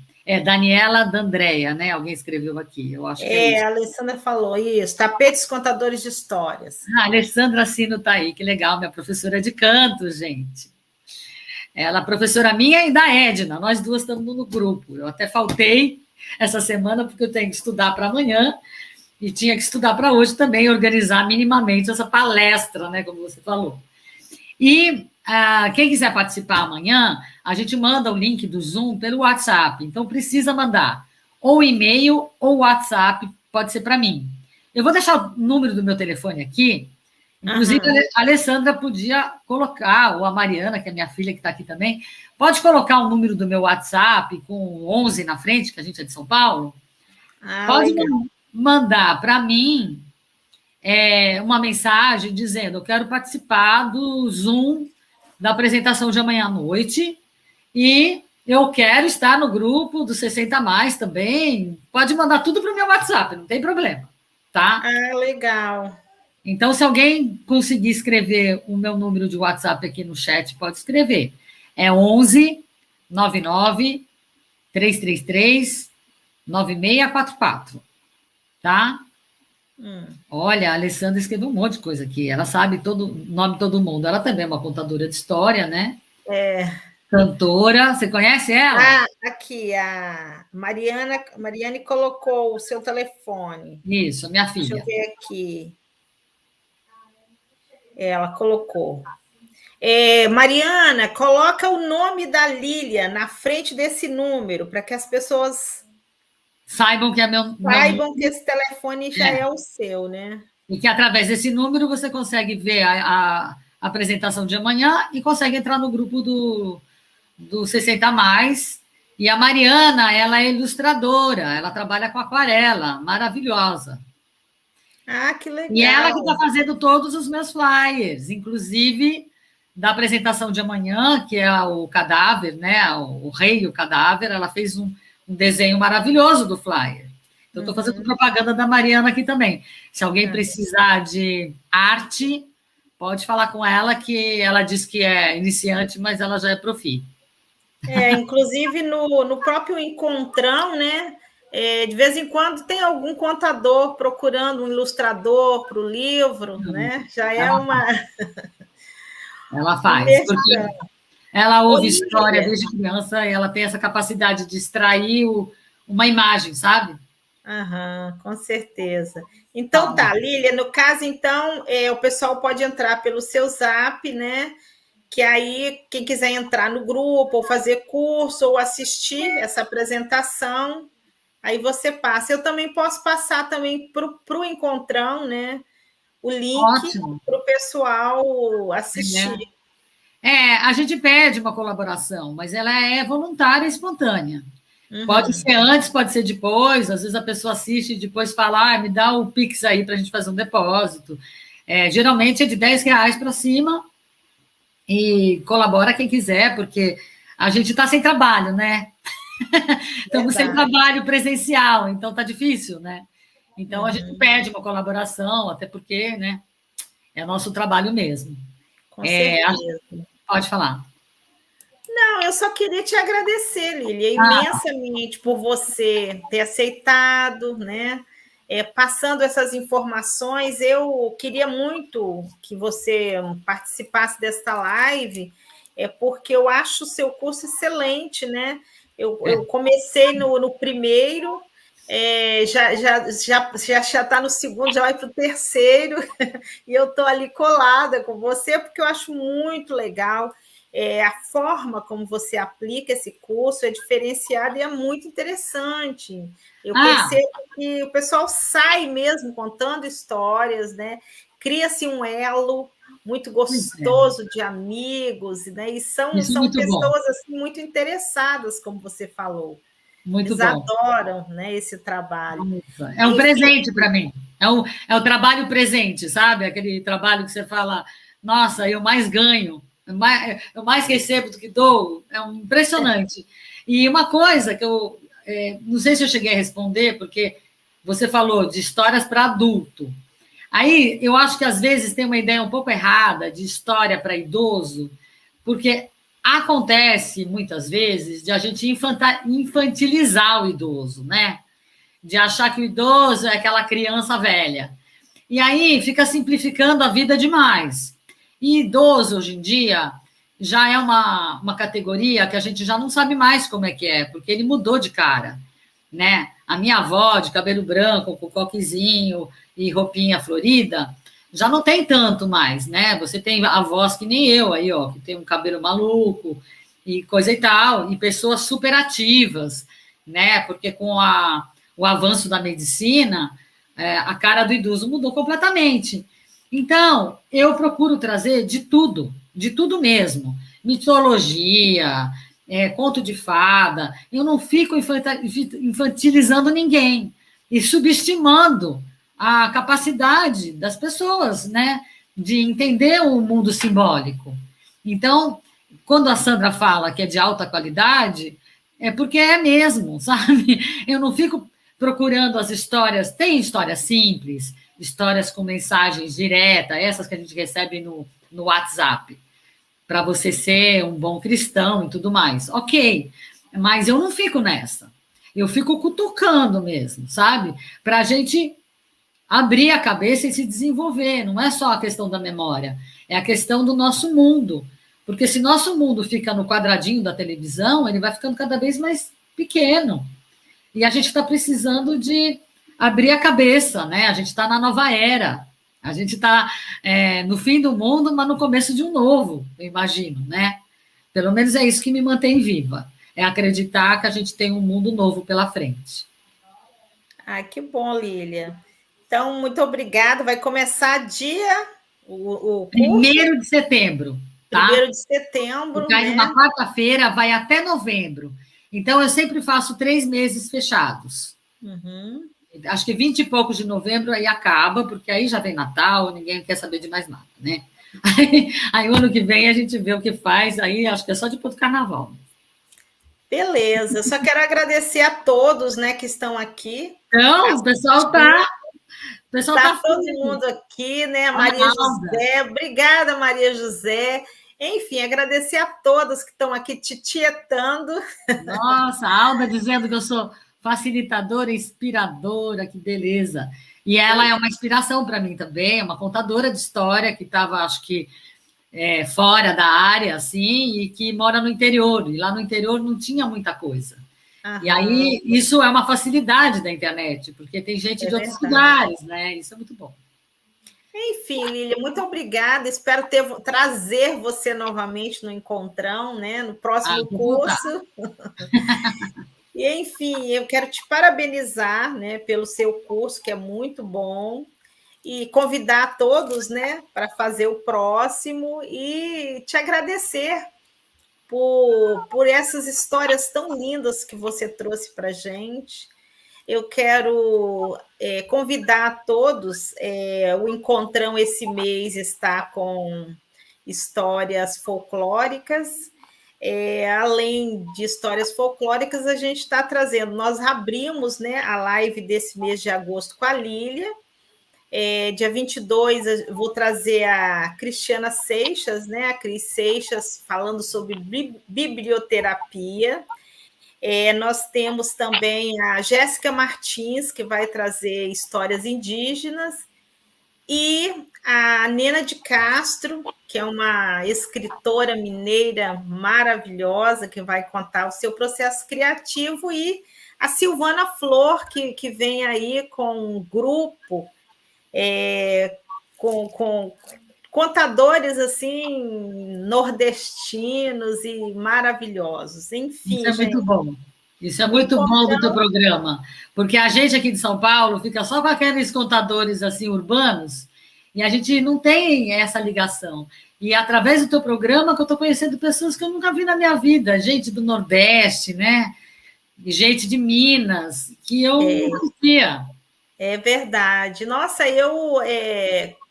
Daniela D'Andrea, né? Alguém escreveu aqui, eu acho que é isso. A Alessandra falou isso, tapetes contadores de histórias. A Alessandra Sino está aí, que legal, minha professora de canto, gente. Ela é professora minha e da Edna, nós duas estamos no grupo. Eu até faltei essa semana, porque eu tenho que estudar para amanhã, e tinha que estudar para hoje também, organizar minimamente essa palestra, né, como você falou. E quem quiser participar amanhã, a gente manda o link do Zoom pelo WhatsApp. Então, precisa mandar ou e-mail ou WhatsApp, pode ser para mim. Eu vou deixar o número do meu telefone aqui. Inclusive, a Alessandra podia colocar, ou a Mariana, que é minha filha, que está aqui também, pode colocar o número do meu WhatsApp com 11 na frente, que a gente é de São Paulo. Pode mandar para mim uma mensagem dizendo: eu quero participar do Zoom da apresentação de amanhã à noite e eu quero estar no grupo do 60 Mais também. Pode mandar tudo para o meu WhatsApp, não tem problema, tá? Legal. Então, se alguém conseguir escrever o meu número de WhatsApp aqui no chat, pode escrever. É 11 99 333 9644, tá? Olha, a Alessandra escreveu um monte de coisa aqui. Ela sabe o nome de todo mundo. Ela também é uma contadora de história, né? Cantora. Você conhece ela? Aqui, a Mariane colocou o seu telefone. Isso, minha filha. Deixa eu ver aqui. Ela colocou. Mariana, coloca o nome da Lília na frente desse número, para que as pessoas saibam que é meu que esse telefone já é o seu, né? E que através desse número você consegue ver a apresentação de amanhã e consegue entrar no grupo do 60 Mais. E a Mariana, ela é ilustradora, ela trabalha com aquarela, maravilhosa. Que legal. E ela que está fazendo todos os meus flyers, inclusive da apresentação de amanhã, que é o cadáver, né? O Rei e o Cadáver, ela fez um desenho maravilhoso do flyer. Então, estou fazendo propaganda da Mariana aqui também. Se alguém precisar de arte, pode falar com ela, que ela diz que é iniciante, mas ela já é profi. Inclusive, no próprio encontrão, né? de vez em quando tem algum contador procurando um ilustrador para o livro, né? Já é ela um faz, porque merchan. ela ouve história Olívia. desde criança e ela tem essa capacidade de extrair uma imagem, sabe? Aham, com certeza. Então tá, Lília, no caso, então, o pessoal pode entrar pelo seu Zap, né? Que aí, quem quiser entrar no grupo, ou fazer curso, ou assistir essa apresentação, aí você passa. Eu também posso passar também para o Encontrão, né? O link Ótimo. para o pessoal assistir. A gente pede uma colaboração, mas ela é voluntária e espontânea. Pode Uhum. ser antes, pode ser depois. Às vezes a pessoa assiste e depois fala, me dá o Pix aí para a gente fazer um depósito. Geralmente é de R$ 10 para cima e colabora quem quiser, porque a gente está sem trabalho, né? Estamos sem trabalho presencial, então está difícil, né? Então a gente pede uma colaboração, até porque, né, é nosso trabalho mesmo. Com certeza. Pode falar. Não, eu só queria te agradecer, Lília, imensamente por você ter aceitado, né? Passando essas informações. Eu queria muito que você participasse desta live, porque eu acho o seu curso excelente, né? Eu comecei no primeiro, já está no segundo, já vai para o terceiro, e eu estou ali colada com você, porque eu acho muito legal. A forma como você aplica esse curso é diferenciada e é muito interessante. Eu percebo que o pessoal sai mesmo contando histórias, né? Cria-se um elo muito gostoso de amigos, né? E são pessoas assim, muito interessadas, como você falou. Muito Eles adoram, né, esse trabalho. É um presente para mim. É o trabalho presente, sabe? Aquele trabalho que você fala, nossa, eu mais ganho, eu mais recebo do que dou. É impressionante. E uma coisa que eu não sei se eu cheguei a responder, porque você falou de histórias para adulto. Aí eu acho que às vezes tem uma ideia um pouco errada de história para idoso, porque acontece muitas vezes de a gente infantilizar o idoso, né? De achar que o idoso é aquela criança velha. E aí fica simplificando a vida demais. E idoso, hoje em dia, já é uma categoria que a gente já não sabe mais como é, porque ele mudou de cara, né? A minha avó, de cabelo branco, com coquezinho e roupinha florida, já não tem tanto mais, né? Você tem avós que nem eu aí, ó, que tem um cabelo maluco e coisa e tal, e pessoas super ativas, né? Porque com o avanço da medicina, a cara do idoso mudou completamente. Então, eu procuro trazer de tudo mesmo. Mitologia, conto de fada. Eu não fico infantilizando ninguém e subestimando a capacidade das pessoas, né, de entender o mundo simbólico. Então, quando a Sandra fala que é de alta qualidade, é porque é mesmo, sabe? Eu não fico procurando as histórias. Tem histórias simples, histórias com mensagens diretas, essas que a gente recebe no WhatsApp, para você ser um bom cristão e tudo mais. Ok, mas eu não fico nessa. Eu fico cutucando mesmo, sabe? Para a gente abrir a cabeça e se desenvolver. Não é só a questão da memória, é a questão do nosso mundo. Porque se nosso mundo fica no quadradinho da televisão, ele vai ficando cada vez mais pequeno. E a gente está precisando de abrir a cabeça, né? A gente está na nova era. A gente está no fim do mundo, mas no começo de um novo, eu imagino, né? Pelo menos é isso que me mantém viva. É acreditar que a gente tem um mundo novo pela frente. Que bom, Lília. Então, muito obrigada. Vai começar o curso? 1º de setembro, tá? 1º de setembro, cai numa quarta-feira, vai até novembro. Então, eu sempre faço 3 meses fechados. Uhum. Acho que 20 e poucos de novembro aí acaba, porque aí já vem Natal, ninguém quer saber de mais nada, né? Aí o ano que vem a gente vê o que faz, aí acho que é só depois do carnaval. Beleza, só quero agradecer a todos, né, que estão aqui. Então, o pessoal tá todo mundo aqui, né? Maria José, obrigada, Maria José. Enfim, agradecer a todos que estão aqui te tietando. Nossa, a Alda dizendo que eu facilitadora, inspiradora, que beleza. E ela é uma inspiração para mim também, é uma contadora de história que estava, acho que, fora da área, assim, e que mora no interior. E lá no interior não tinha muita coisa. Aham. E aí, isso é uma facilidade da internet, porque tem gente de outros lugares, né? Isso é muito bom. Enfim, Lília, muito obrigada. Espero trazer você novamente no encontrão, né? No próximo curso. E, enfim, eu quero te parabenizar, né, pelo seu curso, que é muito bom, e convidar todos, né, para fazer o próximo e te agradecer por essas histórias tão lindas que você trouxe para a gente. Eu quero convidar todos, o Encontrão esse mês está com histórias folclóricas. Além de histórias folclóricas, a gente está trazendo, nós abrimos, né, a live desse mês de agosto com a Lília. Dia 22, eu vou trazer a Cristiana Seixas, né, a Cris Seixas, falando sobre biblioterapia. Nós temos também a Jéssica Martins, que vai trazer histórias indígenas, e a Nena de Castro, que é uma escritora mineira maravilhosa, que vai contar o seu processo criativo, e a Silvana Flor, que vem aí com um grupo, com contadores assim nordestinos e maravilhosos. Enfim, isso é gente, muito bom. Isso é muito bom do teu programa, porque a gente aqui de São Paulo fica só com aqueles contadores assim urbanos e a gente não tem essa ligação. E através do teu programa que eu estou conhecendo pessoas que eu nunca vi na minha vida, gente do Nordeste, né? Gente de Minas, que eu não conhecia. É verdade. Nossa, eu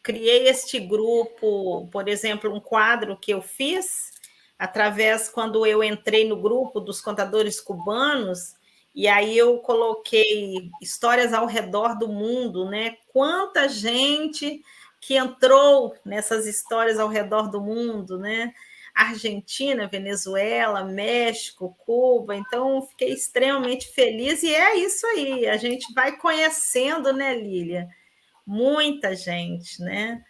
criei este grupo, por exemplo, um quadro que eu fiz através quando eu entrei no grupo dos contadores cubanos, e aí eu coloquei histórias ao redor do mundo, né? Quanta gente que entrou nessas histórias ao redor do mundo, né? Argentina, Venezuela, México, Cuba. Então, fiquei extremamente feliz e é isso aí. A gente vai conhecendo, né, Lília? Muita gente, né?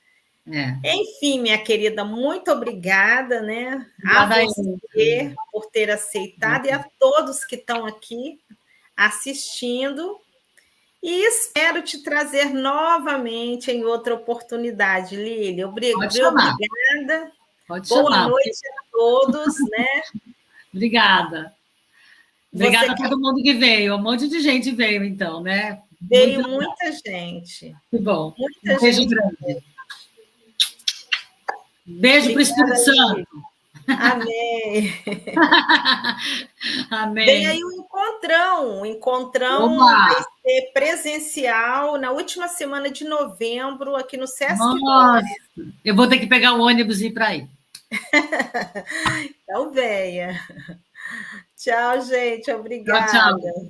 Enfim, minha querida, muito obrigada, né? Obrigada a você por ter aceitado e a todos que estão aqui assistindo. E espero te trazer novamente em outra oportunidade, Lília. Obrigada. Pode Boa chamar. noite a todos, né? Obrigada. Obrigada a todo mundo que veio. Um monte de gente veio, então, né? Veio muita gente. Que bom. Muita Beijo gente. grande. Beijo para o Espírito Santo. Amém. Amém. Vem aí o Encontrão. O Encontrão vai ser presencial na última semana de novembro, aqui no Sesc. Nossa, eu vou ter que pegar o ônibus e ir para aí. Então, venha. Tchau, gente. Obrigada. Tchau, tchau.